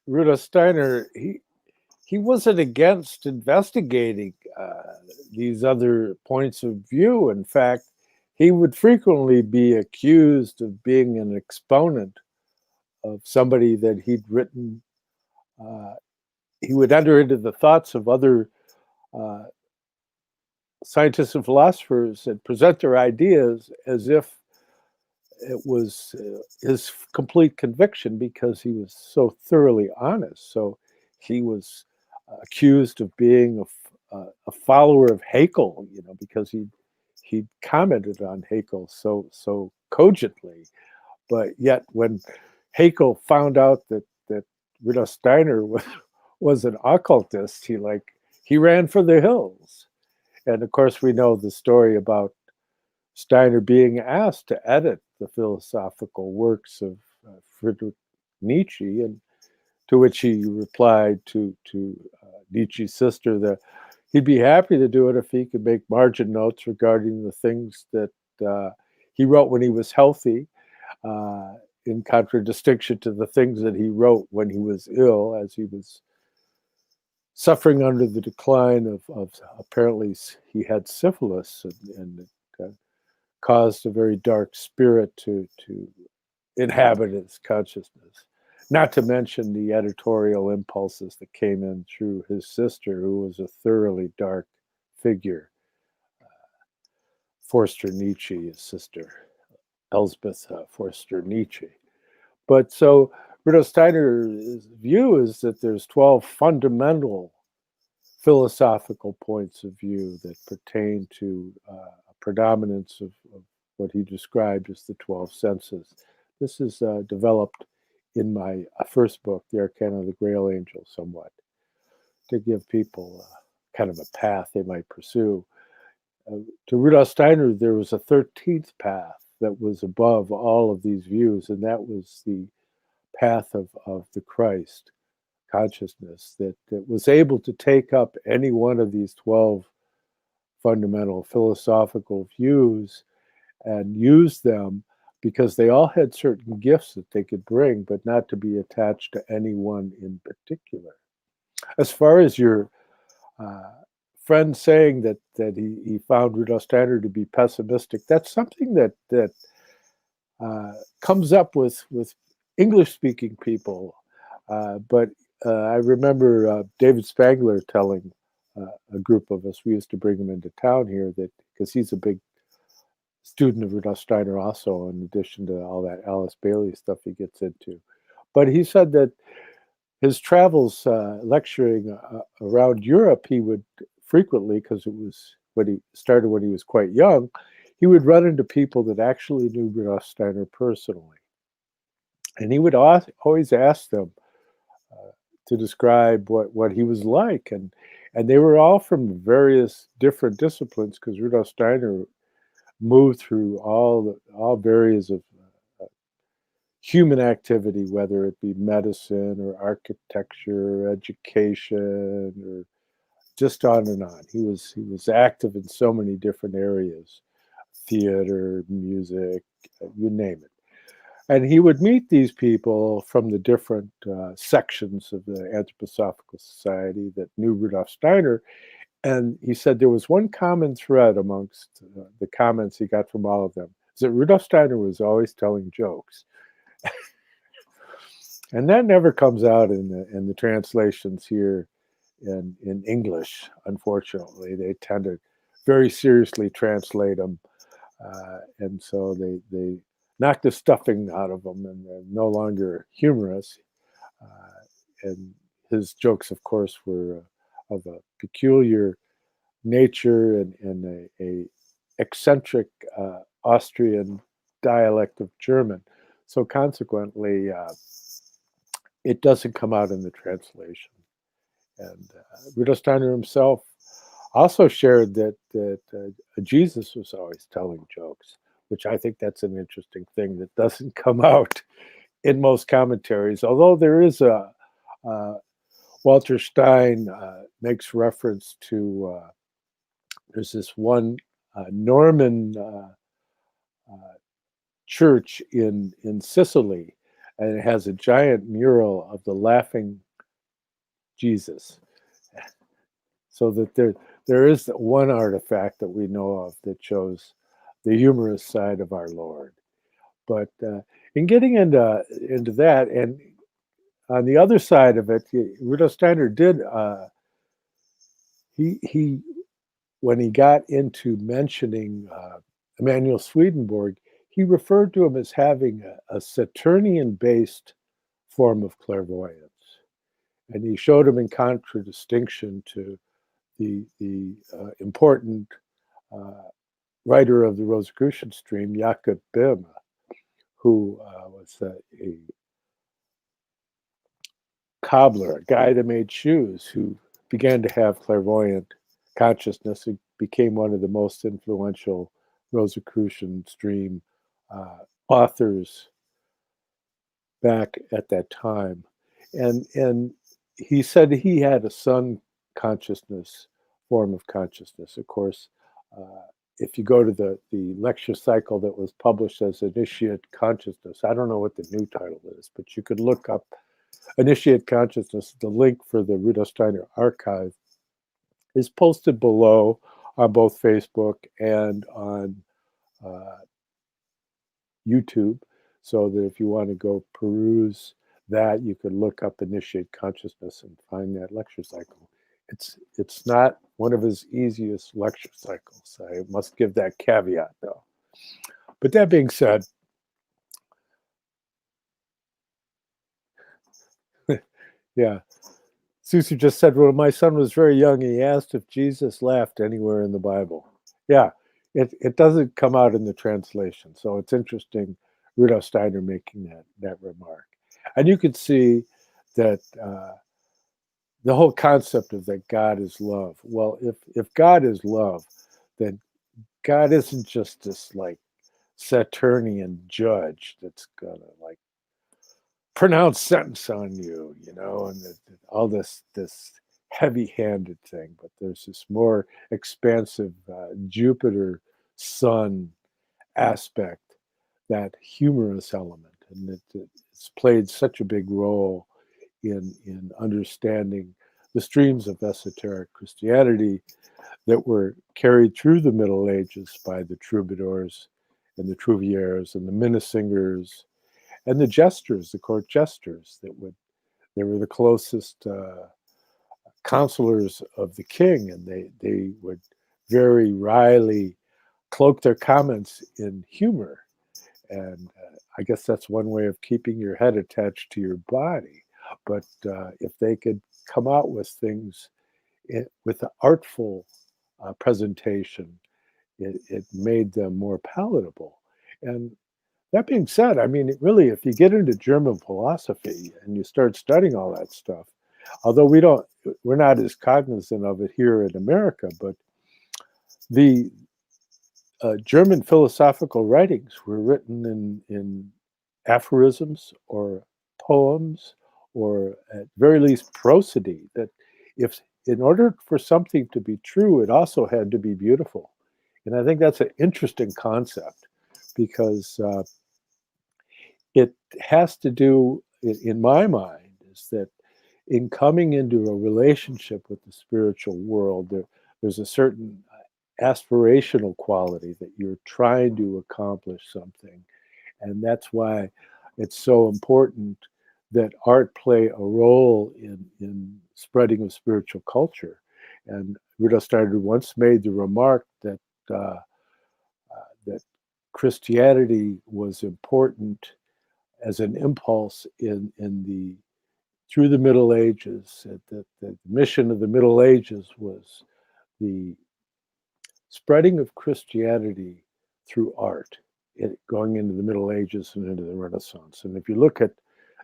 Speaker 1: Rudolf Steiner, he wasn't against investigating these other points of view. In fact, he would frequently be accused of being an exponent of somebody that he'd written. He would enter into the thoughts of other scientists and philosophers and present their ideas as if it was his complete conviction, because he was so thoroughly honest. So he was accused of being a follower of Haeckel, because he commented on Haeckel so cogently. But yet, when Haeckel found out that Rudolf Steiner was an occultist, he ran for the hills. And of course, we know the story about Steiner being asked to edit the philosophical works of Friedrich Nietzsche, and to which he replied to Nietzsche's sister that he'd be happy to do it if he could make margin notes regarding the things that he wrote when he was healthy, in contradistinction to the things that he wrote when he was ill, as he was suffering under the decline of apparently he had syphilis, and it caused a very dark spirit to inhabit his consciousness. Not to mention the editorial impulses that came in through his sister, who was a thoroughly dark figure. Forster Nietzsche, his sister, Elsbeth Forster Nietzsche. But so Rudolf Steiner's view is that there's 12 fundamental philosophical points of view that pertain to a predominance of what he described as the 12 senses. This is developed in my first book, The Arcana of the Grail Angel, somewhat, to give people kind of a path they might pursue. To Rudolf Steiner, there was a 13th path that was above all of these views, and that was the path of the Christ consciousness that was able to take up any one of these 12 fundamental philosophical views and use them, because they all had certain gifts that they could bring, but not to be attached to any one in particular. As far as your friend saying that he found Rudolf Steiner to be pessimistic, that's something that comes up with English-speaking people. But I remember David Spangler telling a group of us, we used to bring him into town here, that because he's a big student of Rudolf Steiner also, in addition to all that Alice Bailey stuff he gets into. But he said that his travels lecturing around Europe, he would frequently, because it was when he started when he was quite young, he would run into people that actually knew Rudolf Steiner personally. And he would always ask them to describe what he was like. And they were all from various different disciplines, because Rudolf Steiner moved through all areas of human activity, whether it be medicine or architecture, or education, or just on and on. He was active in so many different areas, theater, music, you name it. And he would meet these people from the different sections of the Anthroposophical Society that knew Rudolf Steiner. And he said there was one common thread amongst the comments he got from all of them, is that Rudolf Steiner was always telling jokes. And that never comes out in the translations here in English, unfortunately. They tend to very seriously translate them. And so they knock the stuffing out of them, and they're no longer humorous. And his jokes, of course, were of a peculiar nature and a eccentric Austrian dialect of German. So consequently, it doesn't come out in the translation. And Rudolf Steiner himself also shared that Jesus was always telling jokes, which I think that's an interesting thing that doesn't come out in most commentaries. Although there is Walter Stein makes reference to there's this one Norman church in Sicily, and it has a giant mural of the laughing Jesus. So that there is one artifact that we know of that shows the humorous side of our Lord. But in getting into that, and on the other side of it, Rudolf Steiner did he when he got into mentioning Emanuel Swedenborg, he referred to him as having a Saturnian-based form of clairvoyance, and he showed him in contradistinction to the important writer of the Rosicrucian stream, Jakob Böhme, who was a cobbler, a guy that made shoes, who began to have clairvoyant consciousness and became one of the most influential Rosicrucian stream authors back at that time. And he said he had a sun consciousness, form of consciousness. Of course, if you go to the lecture cycle that was published as Initiate Consciousness, I don't know what the new title is, but you could look up Initiate Consciousness. The link for the Rudolf Steiner archive is posted below on both Facebook and on YouTube, so that if you want to go peruse that, you could look up Initiate Consciousness and find that lecture cycle. It's not one of his easiest lecture cycles. I must give that caveat, though. But that being said, yeah, Susu just said, well, my son was very young. He asked if Jesus laughed anywhere in the Bible. Yeah, it doesn't come out in the translation. So it's interesting, Rudolf Steiner making that remark. And you could see that the whole concept of that God is love. Well, if God is love, then God isn't just this like Saturnian judge that's gonna like pronounce sentence on you, and all this heavy-handed thing. But there's this more expansive Jupiter Sun aspect, that humorous element, and it's played such a big role in understanding the streams of esoteric Christianity that were carried through the Middle Ages by the troubadours and the trouvières and the minnesingers and the jesters, the court jesters that would They were the closest counselors of the king, and they would very wryly cloak their comments in humor. And I guess that's one way of keeping your head attached to your body. But if they could come out with things with an artful presentation, it made them more palatable. And that being said, I mean, really, if you get into German philosophy and you start studying all that stuff, although we're not as cognizant of it here in America, but the German philosophical writings were written in aphorisms or poems, or at very least prosody, that if in order for something to be true, it also had to be beautiful. And I think that's an interesting concept, because it has to do, in my mind, is that in coming into a relationship with the spiritual world, there's a certain aspirational quality that you're trying to accomplish something. And that's why it's so important that art play a role in spreading of spiritual culture. And Rudolf Steiner once made the remark that that Christianity was important as an impulse through the Middle Ages. That the mission of the Middle Ages was the spreading of Christianity through art, going into the Middle Ages and into the Renaissance. And if you look at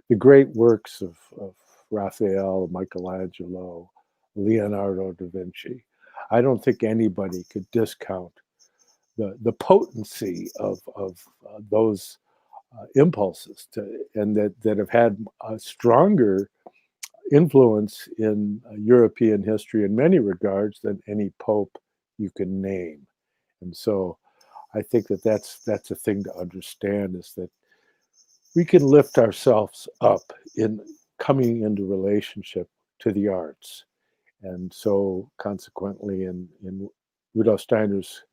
Speaker 1: the great works of Raphael, Michelangelo, Leonardo da Vinci, I don't think anybody could discount the potency of those impulses and that have had a stronger influence in European history in many regards than any pope you can name. And so I think that's a thing to understand, is that we can lift ourselves up in coming into relationship to the arts. And so consequently in Rudolf Steiner's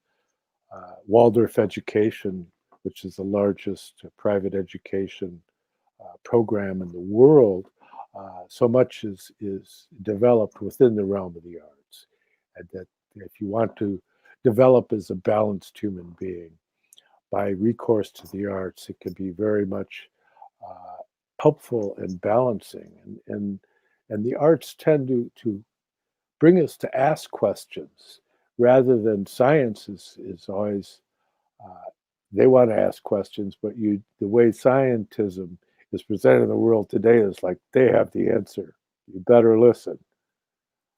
Speaker 1: Waldorf education, which is the largest private education program in the world, so much is developed within the realm of the arts. And that if you want to develop as a balanced human being, by recourse to the arts, it can be very much helpful and balancing. And the arts tend to bring us to ask questions, rather than science is always, they want to ask questions, but the way scientism is presented in the world today is like they have the answer. You better listen.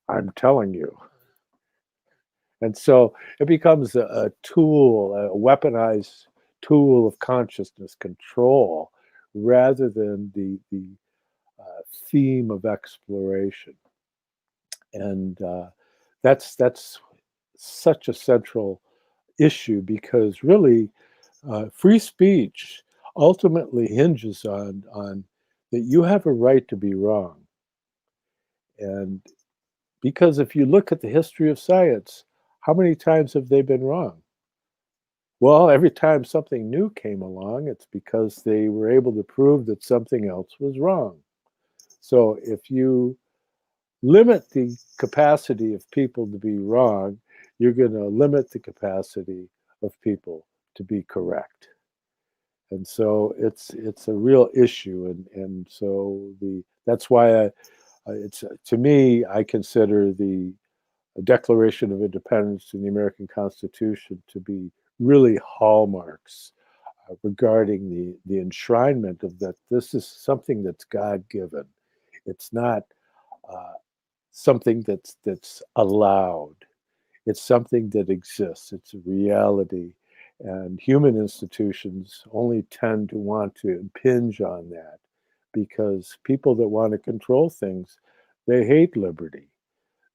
Speaker 1: I'm telling you. And so it becomes a tool, a weaponized tool of consciousness control, rather than the theme of exploration. And that's such a central issue, because really free speech ultimately hinges on that you have a right to be wrong. And because if you look at the history of science, how many times have they been wrong? Well, every time something new came along, it's because they were able to prove that something else was wrong. So if you limit the capacity of people to be wrong, you're going to limit the capacity of people to be correct. And so it's a real issue, and so that's why it's, to me, I consider the Declaration of Independence and the American Constitution to be really hallmarks regarding the enshrinement of that. This is something that's God-given. It's not something that's allowed. It's something that exists. It's a reality. And human institutions only tend to want to impinge on that, because people that want to control things, they hate liberty.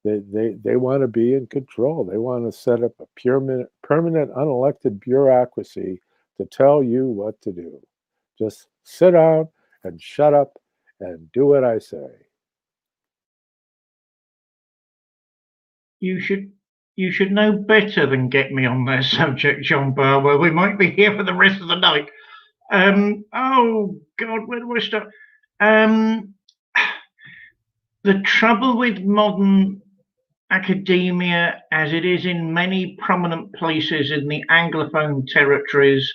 Speaker 1: They want to be in control. They want to set up a permanent unelected bureaucracy to tell you what to do. Just sit down and shut up and do what I say.
Speaker 2: You should know better than get me on that subject, John Barwell. We might be here for the rest of the night. Oh God, where do I start? The trouble with modern academia, as it is in many prominent places in the Anglophone territories,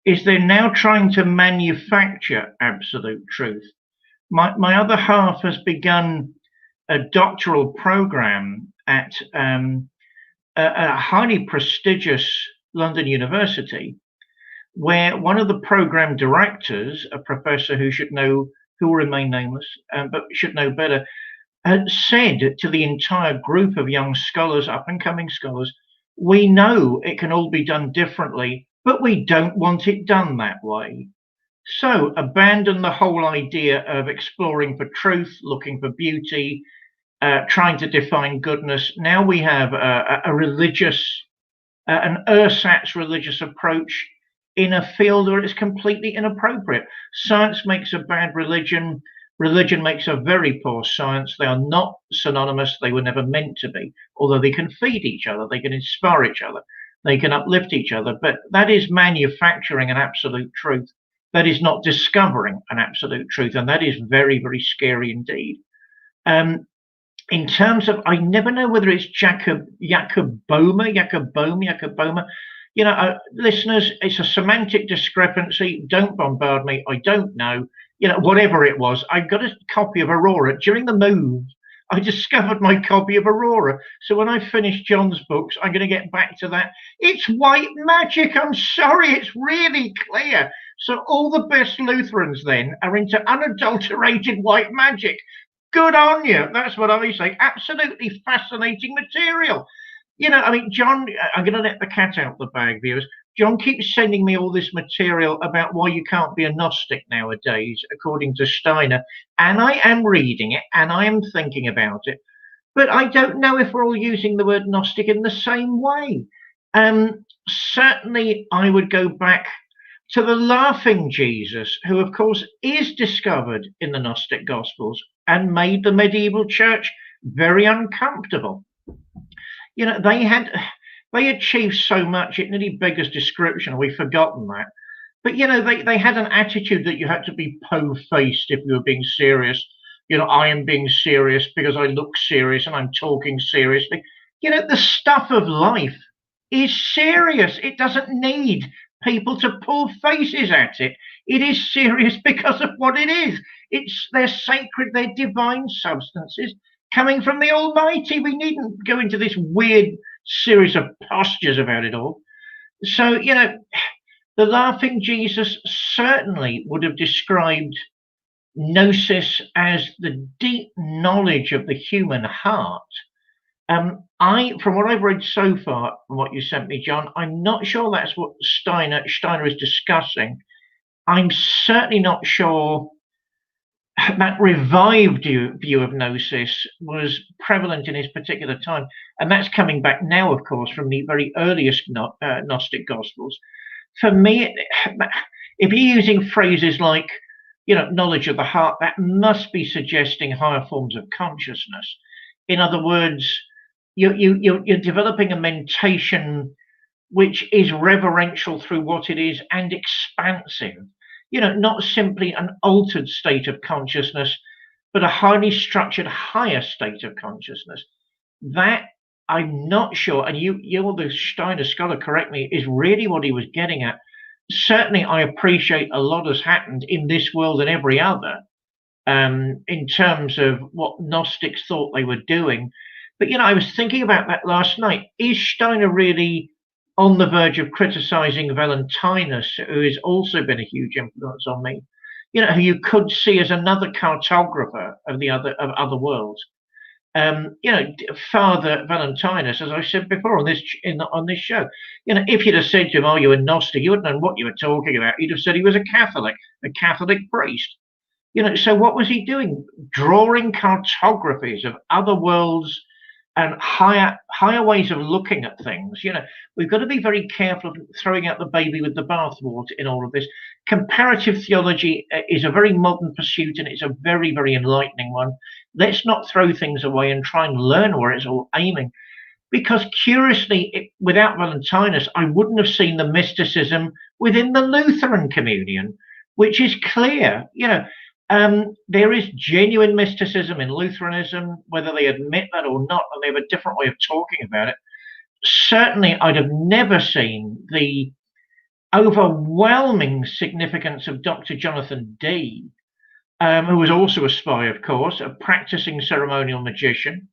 Speaker 2: is they're now trying to manufacture absolute truth. My other half has begun a doctoral program at a highly prestigious London university, where one of the program directors, a professor who will remain nameless, but should know better, said to the entire group of young scholars, up and coming scholars, we know it can all be done differently, but we don't want it done that way. So abandon the whole idea of exploring for truth, looking for beauty, trying to define goodness. Now we have a religious, an ersatz religious approach in a field where it's completely inappropriate. Science makes a bad religion. Religion makes a very poor science. They are not synonymous. They were never meant to be, although they can feed each other. They can inspire each other. They can uplift each other. But that is manufacturing an absolute truth. That is not discovering an absolute truth. And that is very, very scary indeed. In terms of, I never know whether it's Jacoboma. You know, listeners, it's a semantic discrepancy. Don't bombard me. I don't know. You know, whatever it was, I got a copy of Aurora. During the move, I discovered my copy of Aurora. So when I finish John's books, I'm going to get back to that. It's white magic. I'm sorry. It's really clear. So all the best Lutherans then are into unadulterated white magic. Good on you. That's what I say. Absolutely fascinating material. You know, I mean, John, I'm going to let the cat out the bag, viewers. John keeps sending me all this material about why you can't be a Gnostic nowadays, according to Steiner. And I am reading it and I am thinking about it. But I don't know if we're all using the word Gnostic in the same way. Certainly, I would go back to the laughing Jesus, who, of course, is discovered in the Gnostic Gospels and made the medieval church very uncomfortable. You know, they achieved so much, it nearly beggars description. We've forgotten that. But, you know, they had an attitude that you had to be po-faced if you were being serious. You know, I am being serious because I look serious and I'm talking seriously. You know, the stuff of life is serious. It doesn't need people to pull faces at it. It is serious because of what it is. They're sacred, they're divine substances coming from the Almighty. We needn't go into this weird series of postures about it all. So, you know, the laughing Jesus certainly would have described gnosis as the deep knowledge of the human heart. From what I've read so far, from what you sent me, John, I'm not sure that's what Steiner is discussing. I'm certainly not sure that revived view of gnosis was prevalent in his particular time. And that's coming back now, of course, from the very earliest Gnostic Gospels. For me, if you're using phrases like, you know, knowledge of the heart, that must be suggesting higher forms of consciousness. In other words, you're developing a mentation which is reverential through what it is and expansive. You know, not simply an altered state of consciousness, but a highly structured higher state of consciousness. That, I'm not sure, and you're the Steiner scholar, correct me, is really what he was getting at. Certainly, I appreciate a lot has happened in this world and every other in terms of what Gnostics thought they were doing. But, you know, I was thinking about that last night. Is Steiner really on the verge of criticizing Valentinus, who has also been a huge influence on me, you know, who you could see as another cartographer of other worlds? You know, Father Valentinus, as I said before on this show, you know, if you'd have said to him, "Oh, you're a Gnostic," you wouldn't know what you were talking about. He'd have said he was a Catholic priest. You know, so what was he doing? Drawing cartographies of other worlds and higher ways of looking at things. You know, we've got to be very careful of throwing out the baby with the bathwater in all of this. Comparative theology is a very modern pursuit, and it's a very, very enlightening one. Let's not throw things away and try and learn where it's all aiming. Because curiously, without Valentinus, I wouldn't have seen the mysticism within the Lutheran communion, which is clear. You know, There is genuine mysticism in Lutheranism, whether they admit that or not, and they have a different way of talking about it. Certainly, I'd have never seen the overwhelming significance of Dr. Jonathan Dee, who was also a spy, of course, a practicing ceremonial magician,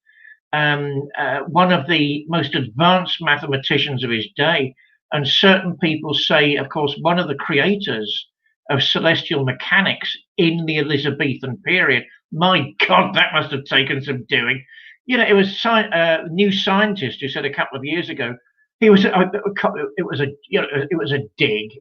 Speaker 2: one of the most advanced mathematicians of his day. And certain people say, of course, one of the creators of celestial mechanics in the Elizabethan period. My God, that must have taken some doing. You know, it was a New Scientist who said a couple of years ago, it was a dig,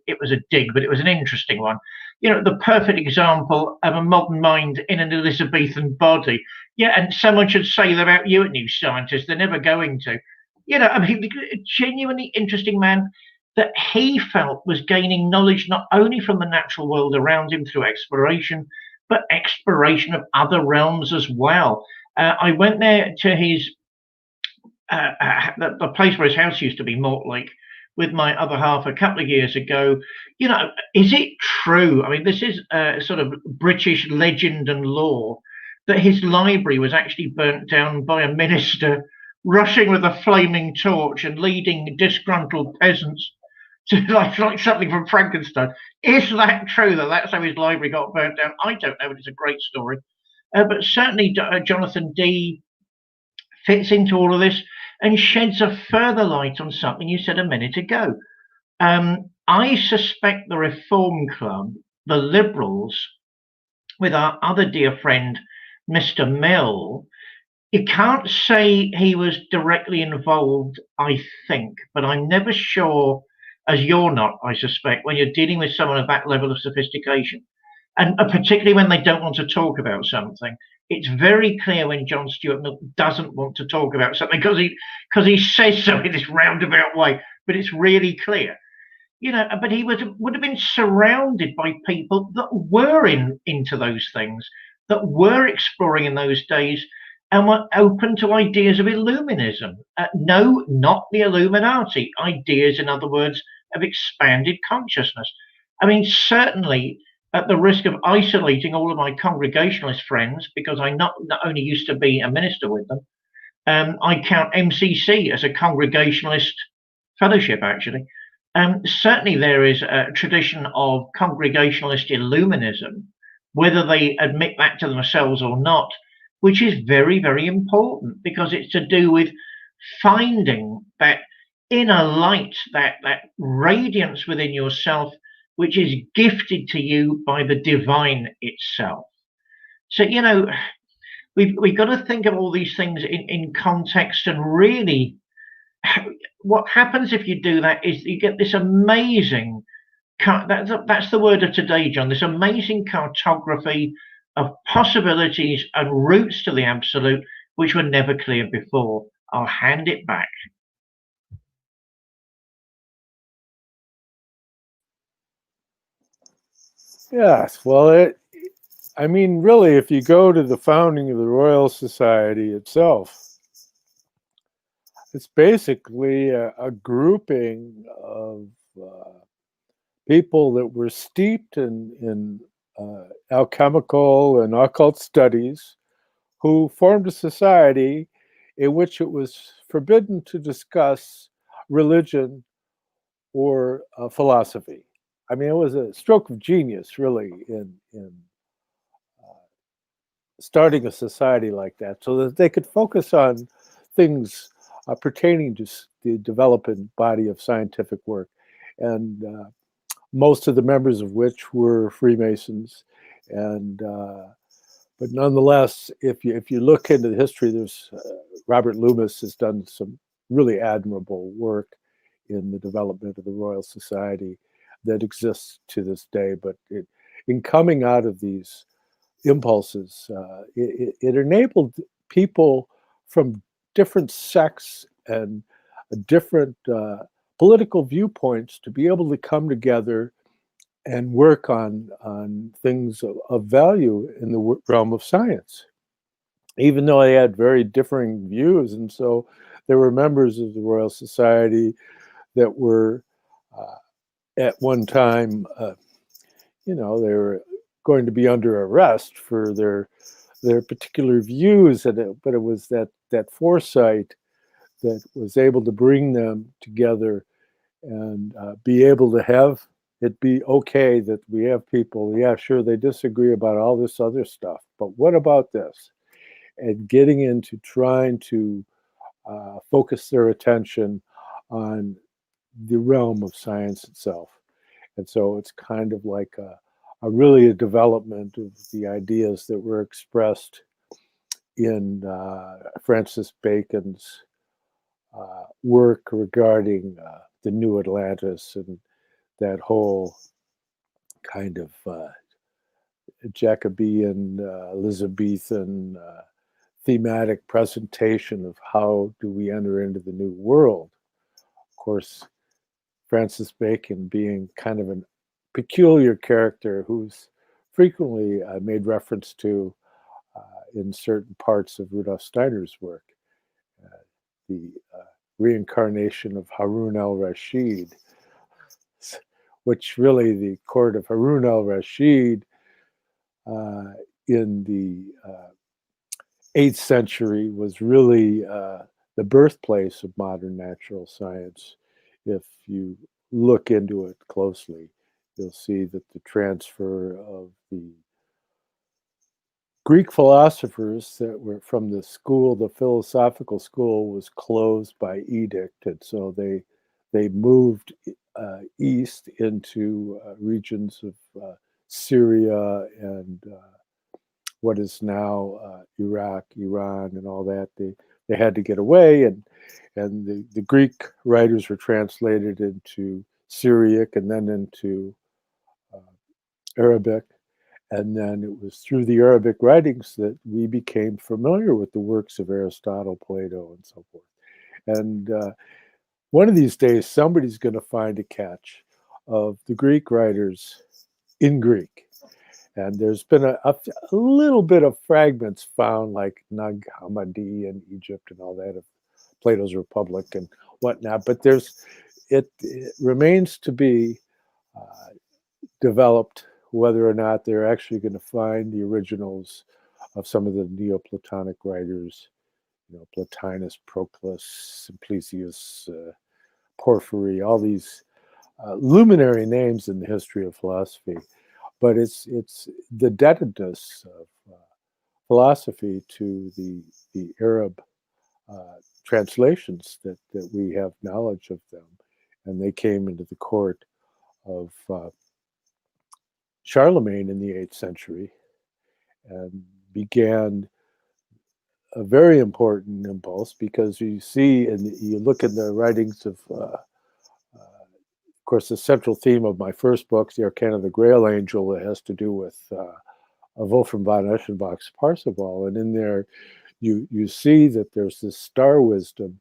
Speaker 2: but it was an interesting one. You know, the perfect example of a modern mind in an Elizabethan body. Yeah, and someone should say that about you at New Scientist. They're never going to. You know, I mean, a genuinely interesting man that he felt was gaining knowledge not only from the natural world around him through exploration, but exploration of other realms as well. I went there to his the place where his house used to be, Mortlake, with my other half a couple of years ago. You know, is it true? I mean, this is sort of British legend and lore that his library was actually burnt down by a minister rushing with a flaming torch and leading disgruntled peasants to like something from Frankenstein. Is that true that that's how his library got burnt down? I don't know, but it's a great story. But certainly Jonathan Dee fits into all of this and sheds a further light on something you said a minute ago. I suspect the Reform Club, the Liberals, with our other dear friend, Mr. Mill, you can't say he was directly involved, I think, but I'm never sure, as you're not, I suspect, when you're dealing with someone of that level of sophistication. And particularly when they don't want to talk about something. It's very clear when John Stuart Mill doesn't want to talk about something because he says so in this roundabout way, but it's really clear. You know, but he would have been surrounded by people that were into those things, that were exploring in those days, and were open to ideas of Illuminism. No, not the Illuminati. Ideas, in other words, of expanded consciousness. I mean, certainly, at the risk of isolating all of my Congregationalist friends, because I not only used to be a minister with them, I count MCC as a Congregationalist fellowship, actually. Certainly there is a tradition of Congregationalist Illuminism, whether they admit that to themselves or not, which is very, very important because it's to do with finding that inner light, that radiance within yourself, which is gifted to you by the divine itself. So, you know, we've got to think of all these things in context, and really what happens if you do that is you get this amazing, that's the word of today, John, this amazing cartography of possibilities and routes to the absolute, which were never clear before. I'll hand it back.
Speaker 1: Yes, well, I mean, really, if you go to the founding of the Royal Society itself, it's basically a grouping of people that were steeped in alchemical and occult studies, who formed a society in which it was forbidden to discuss religion or philosophy. I mean, it was a stroke of genius, really, in starting a society like that, so that they could focus on things pertaining to the developing body of scientific work, and most of the members of which were Freemasons. And but nonetheless, if you look into the history, there's Robert Loomis has done some really admirable work in the development of the Royal Society that exists to this day. But in coming out of these impulses, it enabled people from different sects and different political viewpoints to be able to come together and work on things of value in the realm of science, even though they had very differing views. And so there were members of the Royal Society that were at one time, you know, they were going to be under arrest for their particular views, but it was that foresight that was able to bring them together and be able to have it be okay that we have people, yeah, sure, they disagree about all this other stuff, but what about this? And getting into trying to focus their attention on the realm of science itself. And so it's kind of like really a development of the ideas that were expressed in Francis Bacon's work regarding the New Atlantis and that whole kind of Jacobean, Elizabethan thematic presentation of how do we enter into the new world. Of course, Francis Bacon being kind of a peculiar character who's frequently made reference to in certain parts of Rudolf Steiner's work. The reincarnation of Harun al-Rashid, which really the court of Harun al-Rashid in the 8th century was really the birthplace of modern natural science. If you look into it closely, you'll see that the transfer of the Greek philosophers that were from the school, the philosophical school, was closed by edict, and so they moved east into regions of Syria and what is now Iraq, Iran, and all that. They had to get away, and the Greek writers were translated into Syriac and then into Arabic. And then it was through the Arabic writings that we became familiar with the works of Aristotle, Plato, and so forth. And one of these days, somebody's going to find a catch of the Greek writers in Greek. And there's been a little bit of fragments found, like Nag Hammadi in Egypt and all that, of Plato's Republic and whatnot. But it remains to be developed whether or not they're actually going to find the originals of some of the Neoplatonic writers, Plotinus, Proclus, Simplicius, Porphyry, all these luminary names in the history of philosophy. But it's the indebtedness of philosophy to the Arab translations that we have knowledge of them. And they came into the court of Charlemagne in the 8th century and began a very important impulse, because you see and you look in the writings of course, the central theme of my first book, The Arcana of the Grail Angel, it has to do with Wolfram von Eschenbach's Parzival. And in there, you see that there's this star wisdom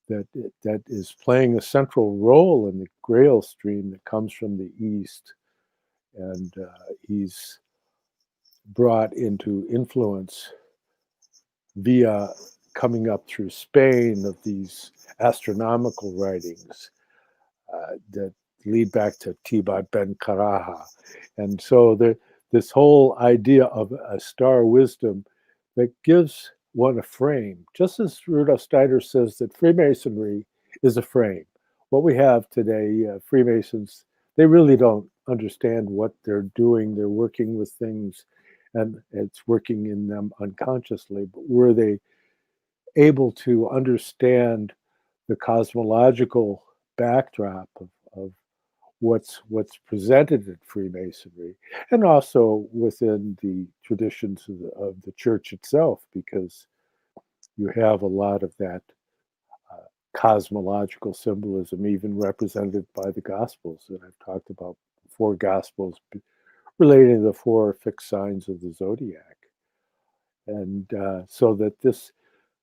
Speaker 1: that is playing a central role in the Grail stream that comes from the East. And he's brought into influence via coming up through Spain of these astronomical writings that lead back to Tibat ben Karaha. And so this whole idea of a star wisdom that gives one a frame, just as Rudolf Steiner says that Freemasonry is a frame. What we have today, Freemasons, they really don't understand what they're doing. They're working with things and it's working in them unconsciously, but were they able to understand the cosmological backdrop of what's presented in Freemasonry, and also within the traditions of the church itself, because you have a lot of that cosmological symbolism even represented by the Gospels that I've talked about. 4 Gospels relating to the 4 fixed signs of the zodiac. And so that this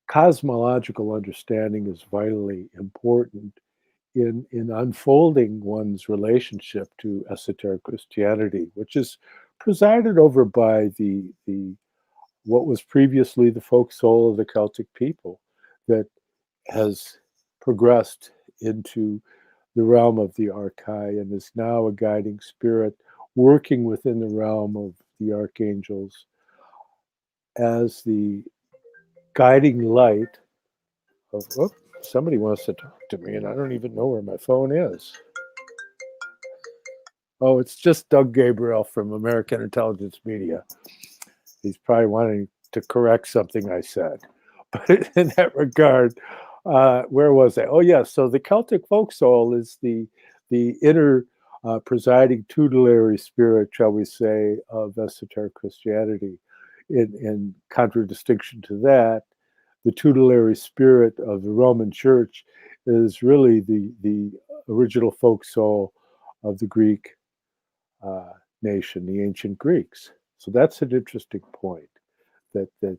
Speaker 1: cosmological understanding is vitally important in unfolding one's relationship to esoteric Christianity, which is presided over by the what was previously the folk soul of the Celtic people, that has progressed into the realm of the archai and is now a guiding spirit working within the realm of the archangels as the guiding light of, oh, somebody wants to talk to me and I don't even know where my phone is. Oh, it's just Doug Gabriel from American Intelligence Media. He's probably wanting to correct something I said. But in that regard, where was I? Oh, yeah. So the Celtic folk soul is the inner presiding tutelary spirit, shall we say, of esoteric Christianity. In contradistinction to that, the tutelary spirit of the Roman Church is really the original folk soul of the Greek nation, the ancient Greeks. So that's an interesting point that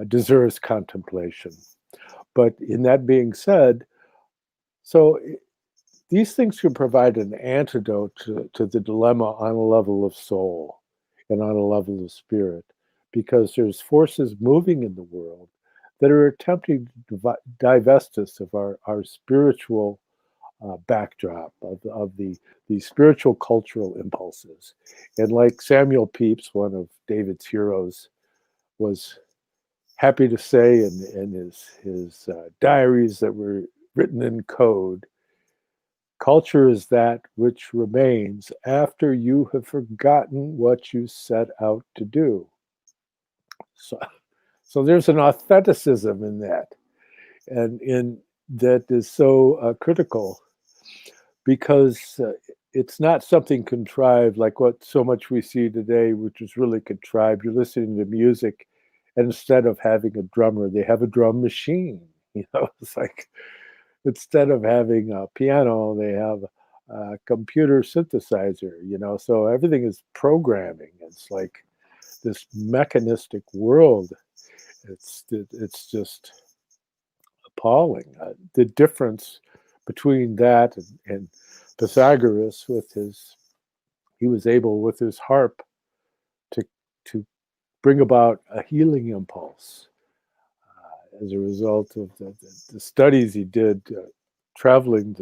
Speaker 1: deserves contemplation. But in that being said, so these things can provide an antidote to the dilemma on a level of soul and on a level of spirit, because there's forces moving in the world that are attempting to divest us of our spiritual backdrop of the spiritual cultural impulses. And like Samuel Pepys, one of David's heroes, was happy to say in his diaries that were written in code, culture is that which remains after you have forgotten what you set out to do. So there's an authenticism in that, and in that is so critical, because it's not something contrived like what so much we see today, which is really contrived. You're listening to music, and instead of having a drummer, they have a drum machine. It's like, instead of having a piano, they have a computer synthesizer. So everything is programming. It's like this mechanistic world. It's just appalling. The difference between that and Pythagoras he was able with his harp to bring about a healing impulse as a result of the studies he did traveling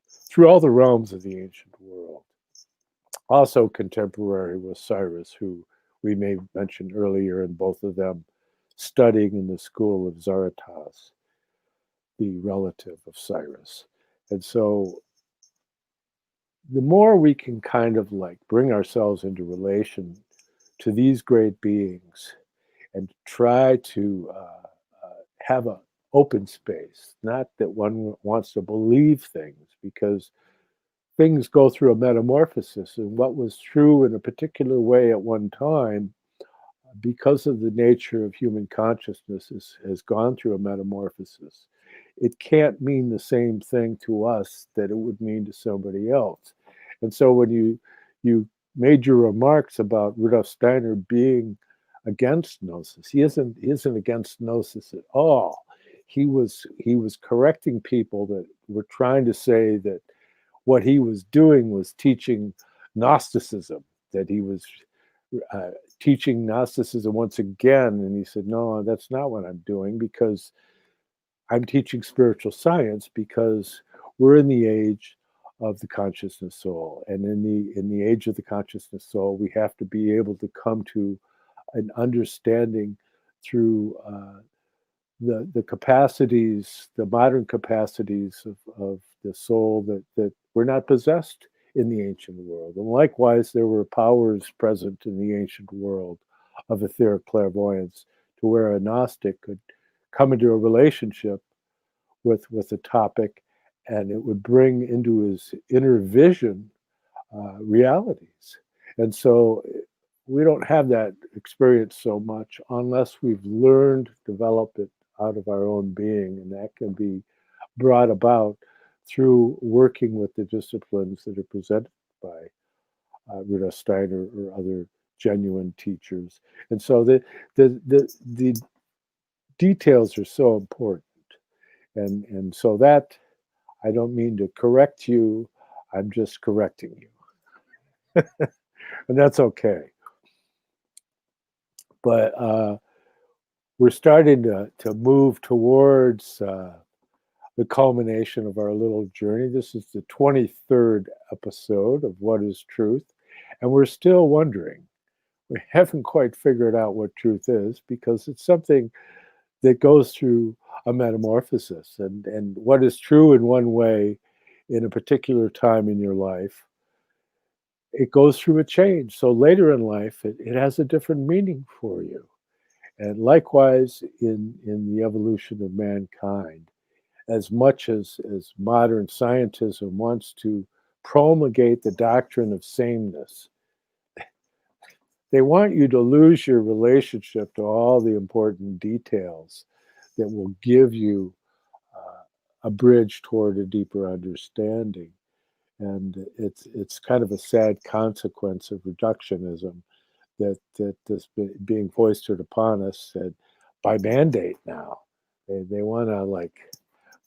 Speaker 1: through all the realms of the ancient world. Also contemporary was Cyrus, who we may mention earlier, and both of them studying in the school of Zarathustra, the relative of Cyrus. And so the more we can kind of like bring ourselves into relation to these great beings and try to have an open space, not that one wants to believe things, because things go through a metamorphosis, and what was true in a particular way at one time, because of the nature of human consciousness, has gone through a metamorphosis. It can't mean the same thing to us that it would mean to somebody else. And so when you made your remarks about Rudolf Steiner being against gnosis, he isn't against gnosis at all. He was correcting people that were trying to say that what he was doing was teaching Gnosticism, that he was teaching Gnosticism once again. And he said, no, that's not what I'm doing, because I'm teaching spiritual science, because we're in the age of the consciousness soul. And in the age of the consciousness soul, we have to be able to come to an understanding through the capacities, the modern capacities of the soul that were not possessed in the ancient world. And likewise, there were powers present in the ancient world of etheric clairvoyance, to where a Gnostic could come into a relationship with a topic, and it would bring into his inner vision realities. And so we don't have that experience so much unless we've learned to develop it out of our own being, and that can be brought about through working with the disciplines that are presented by Rudolf Steiner or other genuine teachers. And so the details are so important. And so that, I don't mean to correct you, I'm just correcting you. And that's okay. But we're starting to move towards the culmination of our little journey. This is the 23rd episode of What is Truth? And we're still wondering, we haven't quite figured out what truth is, because it's something that goes through a metamorphosis. And what is true in one way in a particular time in your life, it goes through a change. So later in life, it has a different meaning for you. And likewise, in the evolution of mankind, as much as modern scientism wants to promulgate the doctrine of sameness, they want you to lose your relationship to all the important details that will give you a bridge toward a deeper understanding. And it's kind of a sad consequence of reductionism that is being foisted upon us by mandate now. They want to like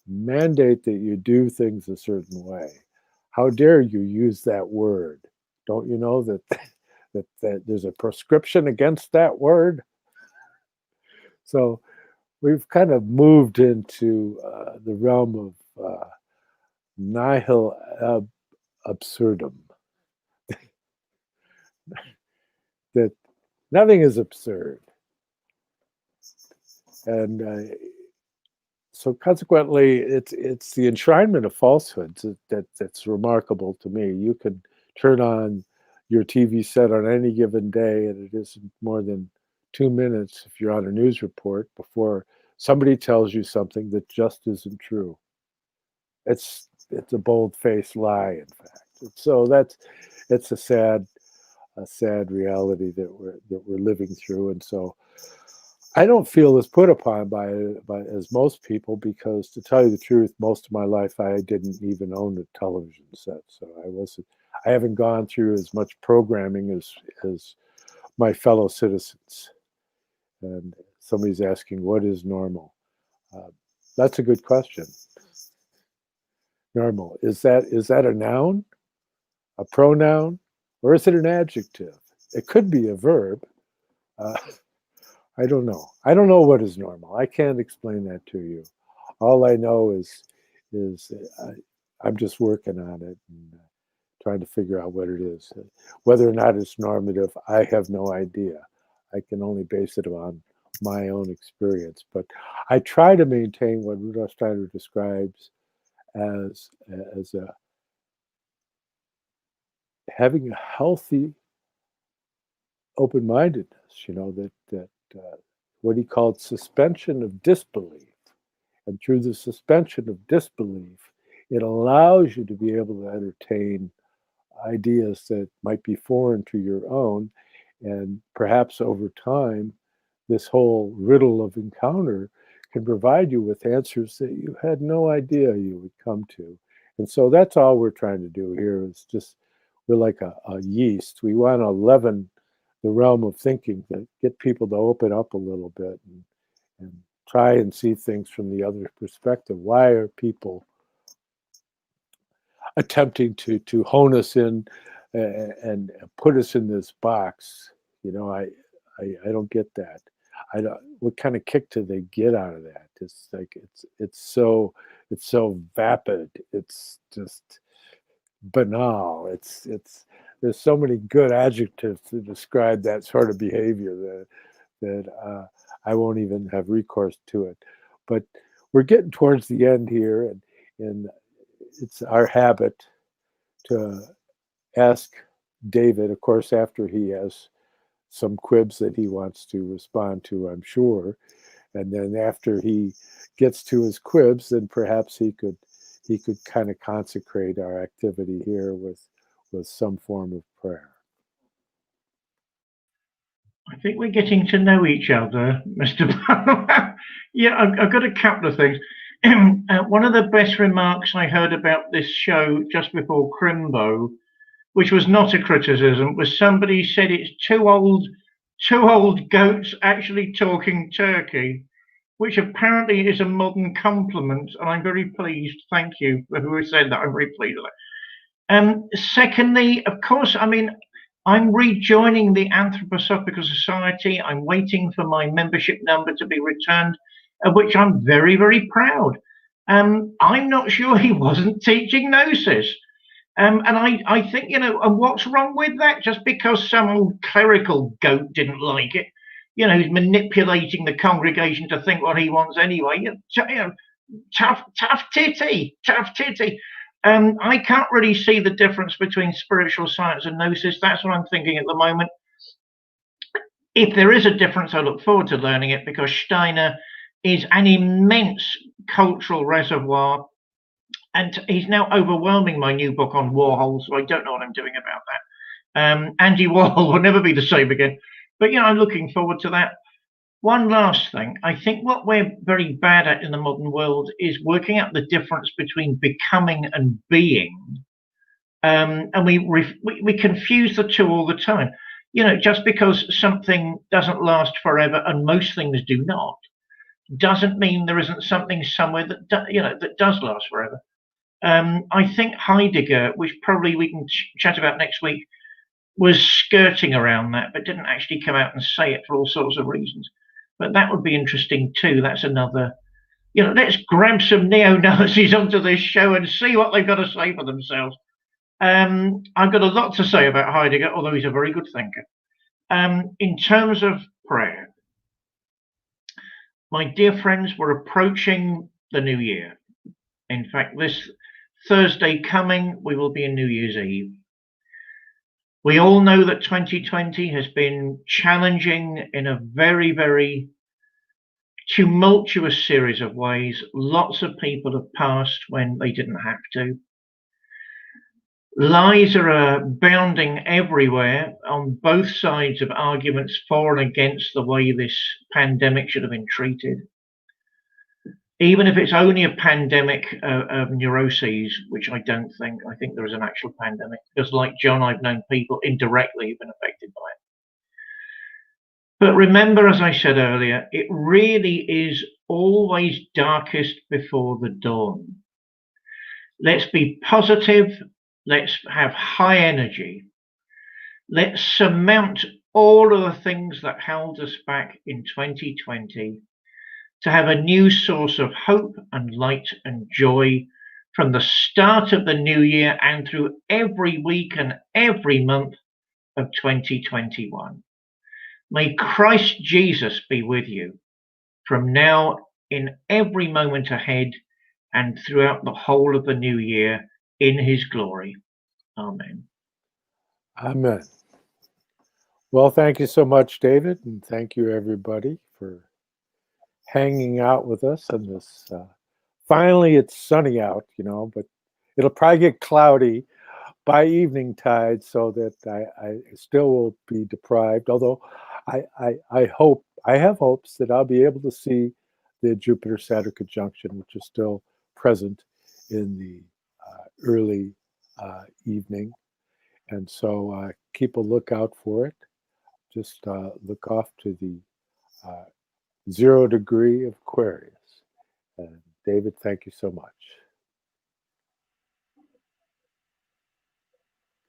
Speaker 1: mandate that you do things a certain way. How dare you use that word? Don't you know that that there's a prescription against that word? So we've kind of moved into the realm of nihil absurdum. That nothing is absurd. And so consequently, it's the enshrinement of falsehoods that's remarkable to me. You can turn on your TV set on any given day, and it isn't more than 2 minutes if you're on a news report before somebody tells you something that just isn't true. It's a bold-faced lie, in fact. And so it's a sad reality that we're living through. And so I don't feel as put upon by as most people, because to tell you the truth, most of my life I didn't even own a television set, so I haven't gone through as much programming as my fellow citizens. And somebody's asking, what is normal? That's a good question. Normal, is that a noun, a pronoun, or is it an adjective? It could be a verb. I don't know. I don't know what is normal. I can't explain that to you. All I know is I'm just working on it and trying to figure out what it is. Whether or not it's normative, I have no idea. I can only base it on my own experience. But I try to maintain what Rudolf Steiner describes as having a healthy open-mindedness. That what he called suspension of disbelief. And through the suspension of disbelief, it allows you to be able to entertain ideas that might be foreign to your own. And perhaps over time, this whole riddle of encounter can provide you with answers that you had no idea you would come to. And so that's all we're trying to do here, is just, we're like a yeast. We want to leaven the realm of thinking, that get people to open up a little bit and try and see things from the other perspective. Why are people attempting to hone us in and put us in this box? I don't get that. I don't. What kind of kick do they get out of that? It's like it's so vapid. It's just banal. It's there's so many good adjectives to describe that sort of behavior that I won't even have recourse to it. But we're getting towards the end here, and it's our habit to ask David, of course, after he has some quibs that he wants to respond to, I'm sure, and then after he gets to his quibs, then perhaps he could kind of consecrate our activity here with some form of prayer.
Speaker 2: I think we're getting to know each other, Mr. Barnwell. Yeah, I've got a couple of things. One of the best remarks I heard about this show just before Crimbo, which was not a criticism, was somebody said it's two old goats actually talking turkey, which apparently is a modern compliment, and I'm very pleased. Thank you for who said that. I'm very pleased with that. Secondly, of course, I mean, I'm rejoining the Anthroposophical Society. I'm waiting for my membership number to be returned, of which I'm very, very proud. I'm not sure he wasn't teaching Gnosis. And I think, and what's wrong with that? Just because some old clerical goat didn't like it, he's manipulating the congregation to think what he wants anyway. Tough titty. I can't really see the difference between spiritual science and gnosis. That's what I'm thinking at the moment. If there is a difference, I look forward to learning it, because Steiner is an immense cultural reservoir, and he's now overwhelming my new book on Warhol, so I don't know what I'm doing about that. Andy Warhol will never be the same again. But, I'm looking forward to that. One last thing. I think what we're very bad at in the modern world is working out the difference between becoming and being. And we confuse the two all the time. Just because something doesn't last forever, and most things do not, doesn't mean there isn't something somewhere that does last forever. I think Heidegger, which probably we can chat about next week, was skirting around that, but didn't actually come out and say it for all sorts of reasons. But that would be interesting too. That's another, let's grab some neo-Nazis onto this show and see what they've got to say for themselves. I've got a lot to say about Heidegger, although he's a very good thinker. In terms of prayer, my dear friends, we're approaching the new year. In fact, this Thursday coming, we will be in New Year's Eve. We all know that 2020 has been challenging in a very, very tumultuous series of ways. Lots of people have passed when they didn't have to. Lies are abounding everywhere on both sides of arguments for and against the way this pandemic should have been treated. Even if it's only a pandemic of neuroses, which I don't think. I think there is an actual pandemic, because like John, I've known people indirectly who've been affected by it. But remember, as I said earlier, it really is always darkest before the dawn. Let's be positive. Let's have high energy. Let's surmount all of the things that held us back in 2020 to have a new source of hope and light and joy from the start of the new year and through every week and every month of 2021. May Christ Jesus be with you from now in every moment ahead and throughout the whole of the new year in his glory. Amen.
Speaker 1: Amen. Well, thank you so much, David, and thank you, everybody, for hanging out with us on this. Finally, it's sunny out, but it'll probably get cloudy by evening tide, so that I still will be deprived. Although I have hopes that I'll be able to see the Jupiter-Saturn conjunction, which is still present in the early evening, and so keep a lookout for it. Just look off to the 0 degree of Aquarius. And David, thank you so much.